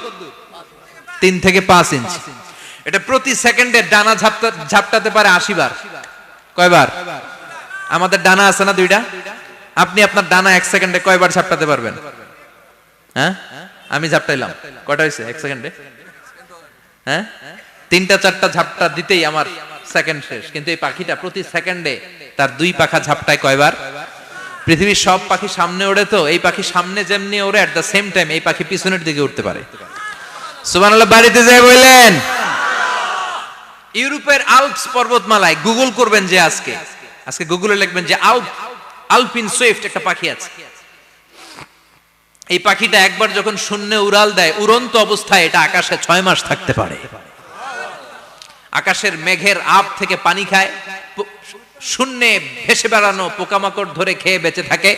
3 থেকে 5 ইঞ্চি। এটা প্রতি সেকেন্ডে ডানা ঝাপটাতে পারে 80 বার। কয়বার? আমাদের ডানা আছে না 2টা, আপনি আপনার ডানা 1 সেকেন্ডে কয়বার ঝাপটাতে পারবেন? হ্যাঁ আমি ঝাপটাইলাম, কয়টা হয়েছে 1 সেকেন্ডে? হ্যাঁ 3টা 4টা ঝাপটা দিতেই আমার সেকেন্ড শেষ। কিন্তু এই পাখিটা প্রতি সেকেন্ডে তার 2 পাখা ঝাপটায় কয়বার? পৃথিবীর সব পাখি সামনে ওড়ে, তো এই পাখি সামনে যেমনি ওড়ে, এট দ্য সেম টাইম এই পাখি পিছনের দিকে উঠতে পারে। সুবহানাল্লাহ। বাড়িতে যায় বললেন। ইউরোপের আল্পস পর্বতমালায় গুগল করবেন যে আজকে গুগলে লিখবেন যে আলপিন সুইফট একটা পাখি আছে। এই পাখিটা একবার যখন শূন্যে উড়াল দেয়, উড়ন্ত অবস্থায় এটা আকাশে 6 মাস থাকতে পারে। আকাশের মেঘের আপ থেকে পানি খায়, শূন্যে ভেসে বেড়ানো পোকামাকড় ধরে খেয়ে বেঁচে থাকে।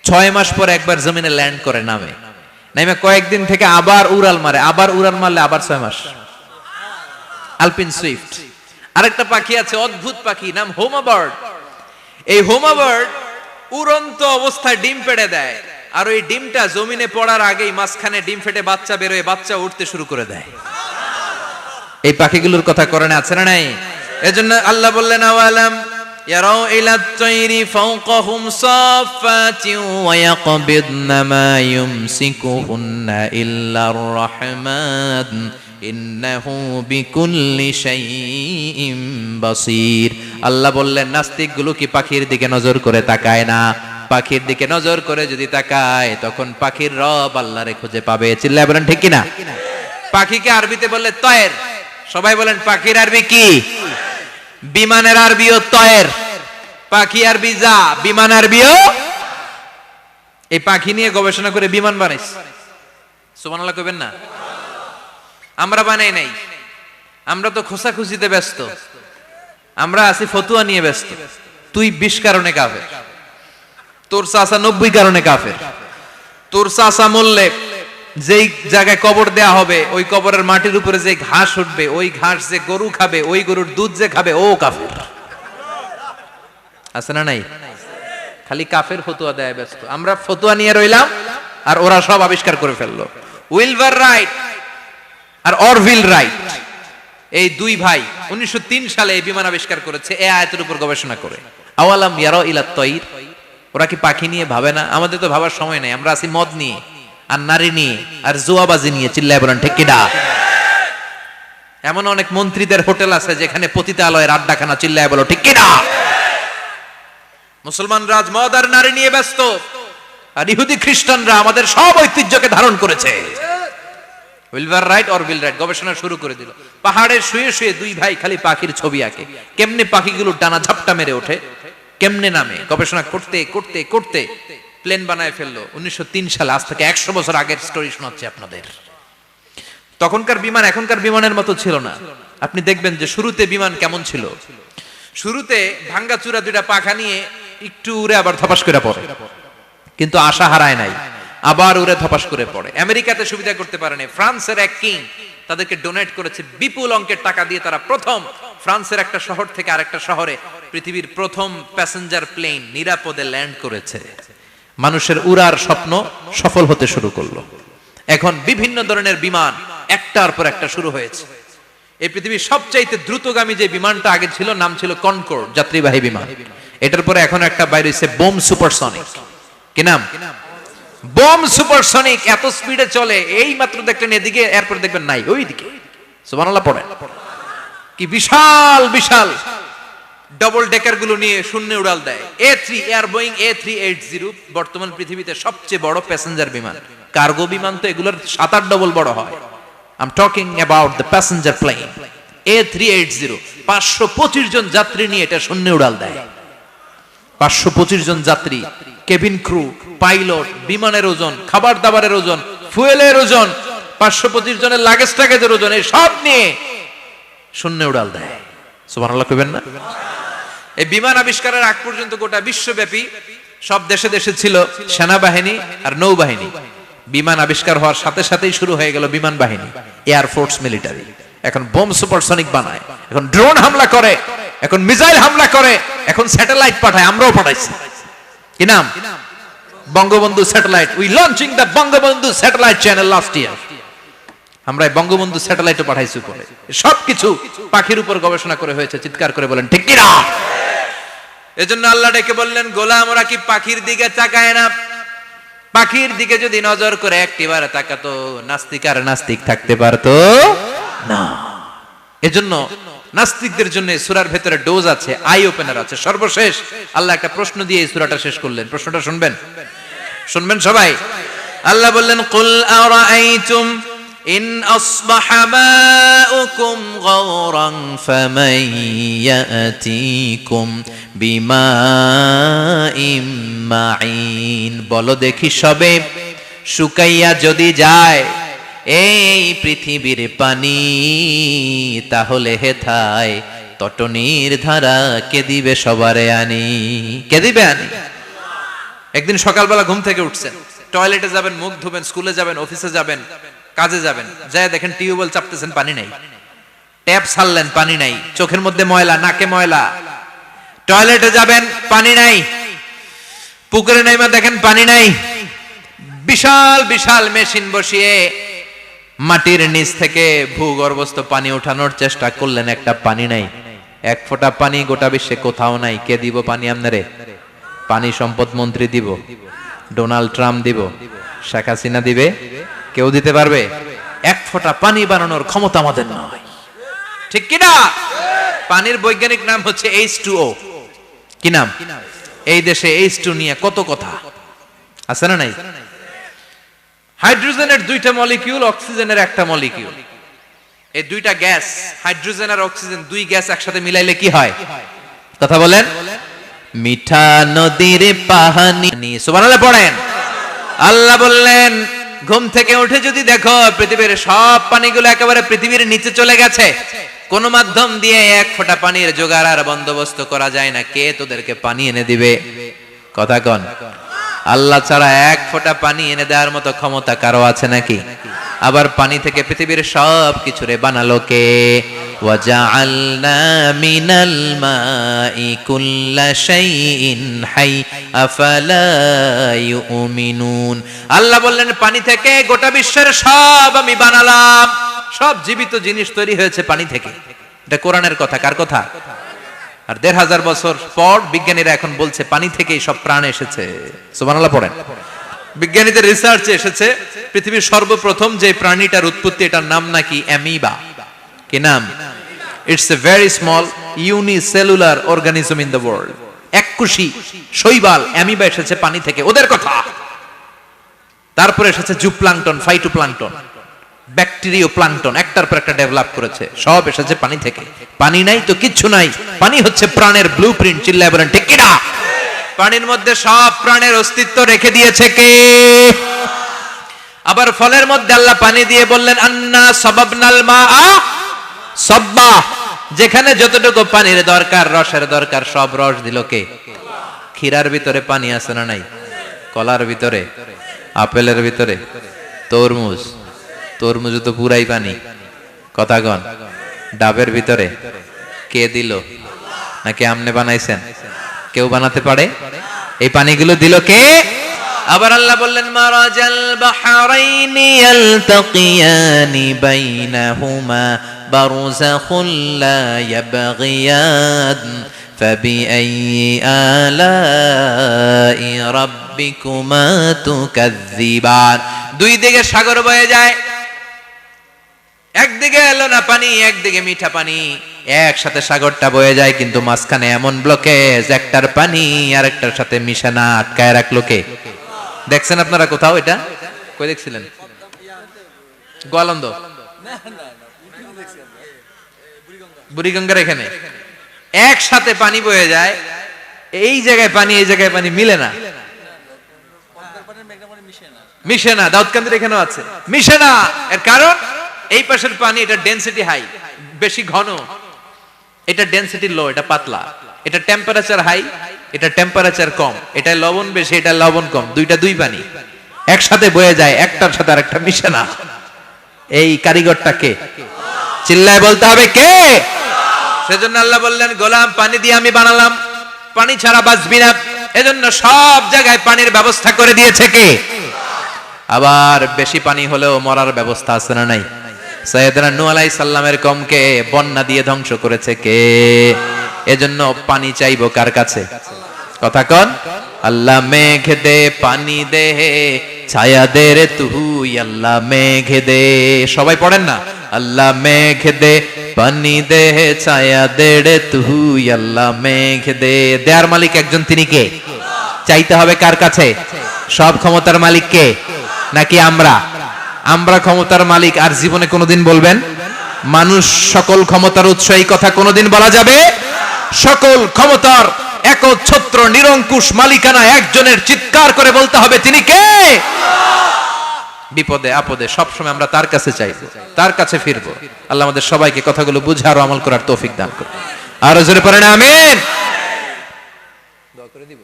6 মাস পর একবার জমিনে ল্যান্ড করে, নামে কয়েকদিন থেকে আবার উড়াল মারে, আবার উড়াল মারলে আবার 6 মাস। আলপিন সুইফট। আরেকটা পাখি আছে, অদ্ভুত পাখি, নাম হোমা বার্ড। এই হোমা বার্ড উড়ন্ত অবস্থায় ডিম পেড়ে দেয়, আর ওই ডিমটা জমিনে পড়ার আগেই মাঝখানে ডিম ফেটে বাচ্চা বেরোয়, বাচ্চা উঠতে শুরু করে দেয়। এই পাখিগুলোর কথা কোরআনে আছে না নাই? এজন্য আল্লাহ বললেন আওয়ালাম ইয়ারাউ ইলাত তাইরি ফাওকাহুম সাফাতিন ওয়া ইয়াকবিদনা মা ইউমসিকুহুন্না ইল্লার রাহমান ইন্নাহু বিকুল্লি শাইইন বাসীর। আল্লাহ বললেন নাস্তিকগুলো কি পাখির দিকে নজর করে তাকায় না? পাখির দিকে নজর করে যদি তাকায় তখন পাখির রব আল্লাহরে খুঁজে পাবে। চিল্লায় বলেন ঠিক কিনা? পাখিকে আরবিতে বললে তয়ের। সবাই বলেন পাখির আরবি কি? বিমানের আরবিও তয়ের। পাখি আরবি যা, বিমান আরবিও। এই পাখি নিয়ে গবেষণা করে বিমান বানাইছে। সুবহানাল্লাহ কইবেন না? আমরা বানাই নাই, আমরা তো খোঁচাখুচিতে ব্যস্ত, আমরা আছি ফতুয়া নিয়ে ব্যস্ত। তুই 20 কারণে কাফের, তোর চাচা 90 কারণে কাফের। তোর চাচা মরলে যেই জায়গায় কবর দেয়া হবে ওই কবরের মাটির উপরে যে ঘাস উঠবে, ওই ঘাস যে গরু খাবে, ওই গরুর দুধ যে খাবে ও কাফের। আছে না নাই? খালি কাফের ফতুয়া দেয় ব্যস্ত। আমরা ফতুয়া নিয়ে রইলাম আর ওরা সব আবিষ্কার করে ফেললো। উইলবার রাইট আর অরভিল রাইট, এই দুই ভাই 1903 সালে এই বিমান আবিষ্কার করেছে এই আয়াতের উপর গবেষণা করে। আওয়ালাম ইয়ারাউ ইলাত তাইর, ওরা কি পাখি নিয়ে ভাবে না? আমাদের তো ভাবার সময় নাই, আমরা আছি মদ নিয়ে আর নারী নিয়ে আর জুয়াবাজি নিয়ে। চিল্লায় বলেন ঠিক কিনা? এমন অনেক মন্ত্রীদের হোটেল আছে যেখানে পতিতালয়ের আড্ডাখানা। চিল্লায় বলো ঠিক কিনা? মুসলমান রাজ মদ আর নারী নিয়ে ব্যস্ত, আর ইহুদি খ্রিস্টানরা আমাদের সব ঐতিহ্যকে ধারণ করেছে। উইলবার রাইট অরভিল রাইট গবেষণা শুরু করে দিল। পাহাড়ে শুয়ে শুয়ে দুই ভাই খালি পাখির ছবি আঁকে, কেমনে পাখিগুলো ডানা ঝাপটা মেরে ওঠে, কেমনে নামে। গবেষণা করতে করতে করতে প্লেন বানায় ফেললো 1903 সালে। আজ থেকে 100 বছর আগের স্টোরি শোনাচ্ছি আপনাদের। তখনকার বিমান এখনকার বিমানের মতো ছিল না। আপনি দেখবেন যে শুরুতে বিমান কেমন ছিল। শুরুতে ভাঙ্গাচুরা দুইটা পাখা নিয়ে একটু উড়ে আবার ধপাস করে পড়ে, কিন্তু আশা হারায় নাই, আবার উড়ে ধপাস করে পড়ে। আমেরিকাতে সুবিধা করতে পারেনি। ফ্রান্সের এক কিং তাদেরকে ডোনেট করেছে বিপুল অঙ্কের টাকা দিয়ে। তারা প্রথম ফ্রান্সের একটা শহর থেকে আরেকটা শহরে পৃথিবীর প্রথম প্যাসেঞ্জার প্লেন নিরাপদে ল্যান্ড করেছে। মানুষের উড়ার স্বপ্ন সফল হতে শুরু করলো। এখন বিভিন্ন ধরনের বিমান একটার পর একটা শুরু হয়েছে। এই পৃথিবীর সবচাইতে দ্রুতগামী যে বিমানটা আগে ছিল নাম ছিল কনকর্ড, যাত্রীবাহী বিমান। এটার পরে এখন একটা বাইরে হইছে বোম সুপারসনিক। কি নাম? Bomb supersonic. এত স্পিডে চলে, এই মাত্র দেখলেন এদিকে, এরপর দেখবেন নাই ওইদিকে। সুবহানাল্লাহ পড়ে। কি বিশাল বিশাল ডবল ডেকার গুলো নিয়ে শূন্যে উড়াল দেয়। A3 এয়ার বোয়িং A380 বর্তমান পৃথিবীতে সবচেয়ে বড় প্যাসেঞ্জার বিমান। কার্গো বিমান তো এগুলোর 7-8 ডবল বড় হয়। I'm talking about the passenger plane A380। 525 জন যাত্রী নিয়ে এটা শূন্যে উড়াল দেয়। 525 জন যাত্রী, কেবিন ক্রু, পাইলট, বিমানের ওজন, খাবার দাবারের ওজন, ফুয়েলের ওজন, 525 জনের লাগেজ টাগেজের ওজন, এই সব নিয়ে শূন্যে উড়াল দেয়। সুবহানাল্লাহ কইবেন না? এই বিমান আবিষ্কারের আগ পর্যন্ত গোটা বিশ্বব্যাপী সব দেশে দেশে ছিল সেনাবাহিনী আর নৌবাহিনী। বিমান আবিষ্কার হওয়ার সাথে সাথেই শুরু হয়ে গেল বিমান বাহিনী, এয়ার ফোর্স, মিলিটারি। এখন বোম সুপারসনিক বানায়, এখন ড্রোন হামলা করে, এখন মিসাইল হামলা করে, এখন স্যাটেলাইট পাঠায়। আমরাও পাঠাইছি। কি নাম? Bangabandhu satellite. We launching the Bangabandhu satellite channel last year. আমরা বঙ্গবন্ধু স্যাটেলাইটও পাঠাইছি উপরে। সবকিছু পাখির উপর গবেষণা করে হয়েছে। চিৎকার করে বলেন ঠিক কিনা? এজন্য আল্লাহ ডেকে বললেন, গোলাম ওরা কি পাখির দিকে তাকায় না? পাখির দিকে যদি নজর করে একটিবার তাকাতো, নাস্তিক আর নাস্তিক থাকতে পারতো না। এজন্য নাস্তিকদের জন্য সূরার ভেতরে ডোজ আছে, আই ওপেনার আছে। সর্বশেষ আল্লাহ একটা প্রশ্ন দিয়ে এই সূরাটা শেষ করলেন। প্রশ্নটা শুনবেন? শুনবেন সবাই? আল্লাহ বললেন, কুল আরাআইতুম ইন আসবাহা মাউকুম গাওরান ফামান ইয়াতিকুম বিমাইম মাইন। বলো দেখি সবে, শুকাইয়া যদি যায় এই পৃথিবীর পানি, তাহলে হেথায় তটনির ধারা কে দিবে সবারে আনি? কে দিবে আনি? একদিন সকালবেলা ঘুম থেকে উঠছেন, টয়লেটে যাবেন, মুখ ধুবেন, স্কুলে যাবেন, অফিসে যাবেন, কাজে যাবেন, যায় দেখেন টিউবওয়েল চাপতেছেন, পানি নাই। ট্যাপ ছাড়লেন, পানি নাই। চোখের মধ্যে ময়লা, নাকে ময়লা। টয়লেটে যাবেন, পানি নাই। পুকুরে নাইমা দেখেন পানি নাই, বিশাল বিশাল মেশিন বসিয়ে মাটির নিচ থেকে ভূগর্ভস্থ পানি ওঠানোর চেষ্টা করলেন, একটা পানি নাই, এক ফোঁটা পানি গোটা বিশ্বে কোথাও নাই। কে দিব পানি আপনারে? পানি সম্পদ মন্ত্রী দিব, ডোনাল্ড ট্রাম্প দিব, শেখ হাসিনা দিবে? কেউ দিতে পারবে? এক ফোঁটা পানি বানানোর ক্ষমতা আমাদের নয়, ঠিক কিনা? পানির বৈজ্ঞানিক নাম হচ্ছে H2O। কি নাম? এই দেশে H2 নিয়ে কত কথা আছে না নাই? হাইড্রোজেনের দুইটা মলিকিউল, অক্সিজেনের একটা মলিকিউল। এই দুইটা গ্যাস, হাইড্রোজেন আর অক্সিজেন, দুই গ্যাস একসাথে মিলাইলে কি হয়? কথা বলেন। মিঠা নদীর পানি, সুবহানাল্লাহ পড়েন। আল্লাহ বললেন ঘুম থেকে উঠে যদি দেখো পৃথিবীর সব পানিগুলো একেবারে পৃথিবীর নিচে চলে গেছে, কোন মাধ্যম দিয়ে এক ফোঁটা পানির জোগাড় আর বন্দোবস্ত করা যায় না, কে তোদেরকে পানি এনে দিবে? কথা কন। আল্লাহ ছাড়া এক ফোঁটা পানি এনে দেওয়ার মতো ক্ষমতা কারো আছে নাকি? আবার পানি থেকে পৃথিবীর সব কিছুরে বানালো কে? ওয়াজআলনা মিনাল মাই কুল্লা শাইইন হাই আফালা ইউমিনুন। আল্লাহ বললেন পানি থেকে গোটা বিশ্বের সব আমি বানালাম, সব জীবিত জিনিস তৈরি হয়েছে পানি থেকে। এটা কোরআনের কথা, কার কথা? আর ১৫০০ বছর পর বিজ্ঞানীরা এখন বলছে পানি থেকেই সব প্রাণ এসেছে। সুবহানাল্লাহ পড়েন। বিজ্ঞানীদের রিসার্চে এসেছে পৃথিবীর সর্বপ্রথম যে প্রাণীটার উৎপত্তি, এটার নাম নাকি অ্যামিবা। কি নাম? It's a very small unicellular organism in the world. এককোষী শৈবাল অ্যামিবা এসেছে পানি থেকে, ওদের কথা। তারপরে এসেছে জুপ্লাঙ্কটন, ফাইটোপ্লাঙ্কটন, ব্যাকটেরিয়া প্লাঙ্কটন, একটার পর একটা ডেভেলপ করেছে, সব এসেছে পানি থেকে। পানি নাই তো কিচ্ছু নাই। পানি হচ্ছে প্রাণের ব্লুপ্রিন্ট। চিল্লায় বলেন ঠিক কিনা? পানির মধ্যে সব প্রাণের অস্তিত্ব রেখে দিয়েছে কে? আবার ফলের মধ্যে আল্লাহ পানি দিয়ে বললেন আন্না সাবাবনাল মাআ সাব্বা। যেখানে যতটুকু পানির দরকার, রসের দরকার, সব রস দিল কে? ক্ষীরার ভিতরে পানি আছে না নাই? কলার ভিতরে, আপেলের ভিতরে, তরমুজ, তরমুজ তো পুরাই পানি। কথা কন। ডাবের ভিতরে কে দিল? নাকি আমনে বানাইছেন? কেউ বানাতে পারে? এই পানিগুলো দিল কে? আবার আল্লাহ বললেন মারাজাল বাহরাইনি ইয়ালতাকিয়ানি বাইনাহুমা বারযাখুল লা ইয়াবগিয়ান ফাবিআইয়ি আলাই রাব্বিকুমা তুকাযযিবান। দুই দিকে সাগর বয়ে যায়, একদিকে এলো না পানি, একদিকে মিঠা পানি, একসাথে সাগরটা বয়ে যায়, কিন্তু মাঝখানে এমন ব্লকেজ, একটার পানি আর একটার সাথে মিশে না, আটকায় রাখলো কে? দেখছেন আপনারা কোথাও এটা? কই দেখছিলেন? গোয়ালন্দ, বুড়িগঙ্গার এখানে একসাথে পানি বয়ে যায়, এই জায়গায় পানি এই জায়গায় পানি মিলে না, মিশে না। দাউদকান্দির এখানেও আছে, মিশে না। এর কারণ এই পাশের পানি, এটা ডেনসিটি হাই, বেশি ঘন, এটা ডেনসিটি লো, এটা পাতলা, এটা টেম্পারেচার হাই, এটা টেম্পারেচার কম, এটা লবণ বেশি, এটা লবণ কম, দুইটা দুই পানি একসাথে বয়ে যায়, একটার সাথে আরেকটা মিশে না। এই কারিগরটা কে? চিল্লায় বলতে হবে কে? সেজন্য আল্লাহ বললেন গোলাম পানি দিয়ে আমি বানালাম, পানি ছাড়া বাঁচবি না, এজন্য সব জায়গায় পানির ব্যবস্থা করে দিয়েছে কে? আবার বেশি পানি হলেও মরার ব্যবস্থা আছে না নাই? সাইয়েদনা নূহ আলাইহিস সালামের কওমকে বন্যা দিয়ে ধ্বংস করেছে কে? এজন্য পানি চাইবো কার কাছে? কথা কন। আল্লাহ মেঘ দে পানি দে ছায়া দে রে তুই, আল্লাহ মেঘ দে। সবাই পড়েন না? আল্লাহ মেঘ দে পানি দে ছায়া দে রে তুই, আল্লাহ মেঘ দে। দেয়ার মালিক একজন, তিনি কে? চাইতে হবে কার কাছে? সব ক্ষমতার মালিক কে? নাকি আমরা? আমরা ক্ষমতার মালিক। আর জীবনে কোনোদিন বলবেন মানুষ সকল ক্ষমতার উৎস, এই কথা কোনোদিন বলা যাবে? সকল ক্ষমতার একচ্ছত্র নিরঙ্কুশ মালিকানা একজনের, চিৎকার করে বলতে হবে তিনি কে? বিপদে আপদে সবসময় আমরা তার কাছে চাইবো, তার কাছে ফিরবো। আল্লাহ আমাদের সবাইকে কথাগুলো বুঝার ও আমল করার তৌফিক দান করুন। আরো জোরে পড়েন আমিন। দোয়া করে দিব।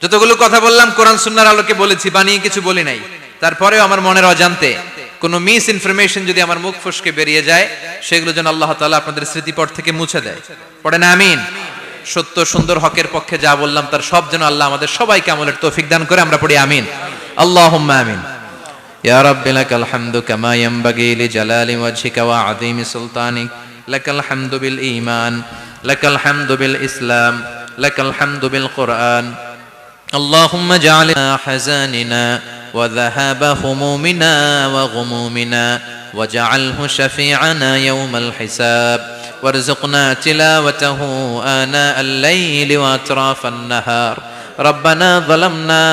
যতগুলো কথা বললাম কোরআন সুন্নাহর আলোকে বলেছি, বানিয়ে কিছু বলি নাই। তারপরেও আমার মনের অজান্তে কোনো মিস ইনফরমেশন যদি আমার মুখ ফসকে বেরিয়ে যায়, সেগুলো যেন আল্লাহ তাআলা আপনাদের স্মৃতিপট থেকে মুছে দেয়। পড়েন আমিন। সত্য সুন্দর হকের পক্ষে যা বললাম তার সব যেন আল্লাহ আমাদের সবাইকে আমলের তৌফিক দান করে। আমরা পড়ি আমিন, আল্লাহুম্মা আমিন। ইয়া রাব্বি লাকাল হামদু কামা ইয়ানবাগি লিজালালি ওয়াজহিকা ওয়া আযীমি সুলতানিক, লাকাল হামদু বিল ঈমান, লাকাল হামদু বিল ইসলাম, লাকাল হামদু বিল কুরআন। اللهم اجعل حزاننا وذهاب همومنا وغمومنا واجعله شفيعنا يوم الحساب وارزقنا تلاوته آناء الليل وأطراف النهار. ربنا ظلمنا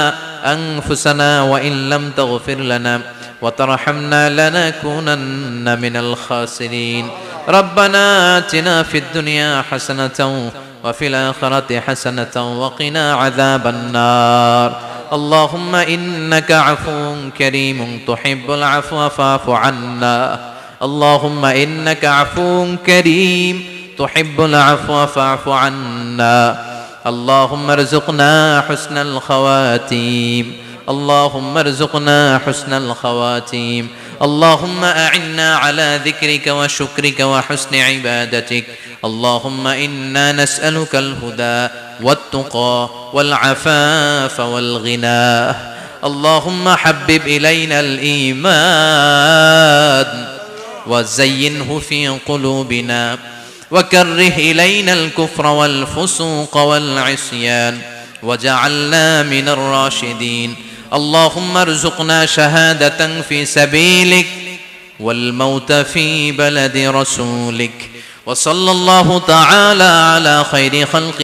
أنفسنا وإن لم تغفر لنا وترحمنا لنكونن من الخاسرين. ربنا آتنا في الدنيا حسنة وفي الآخرة حسنة وقنا عذاب النار. اللهم إنك عفو كريم تحب العفو فاعف عنا. اللهم إنك عفو كريم تحب العفو فاعف عنا. اللهم ارزقنا حسن الخواتيم. اللهم ارزقنا حسن الخواتيم. اللهم أعنا على ذكرك وشكرك وحسن عبادتك. اللهم إنا نسألك الهدى والتقى والعفاف والغنى. اللهم حبب إلينا الإيمان وزينه في قلوبنا وكره إلينا الكفر والفسوق والعصيان وجعلنا من الراشدين. اللهم ارزقنا شهادة في سبيلك والموت في بلد رسولك. وصلى الله تعالى على خير خلق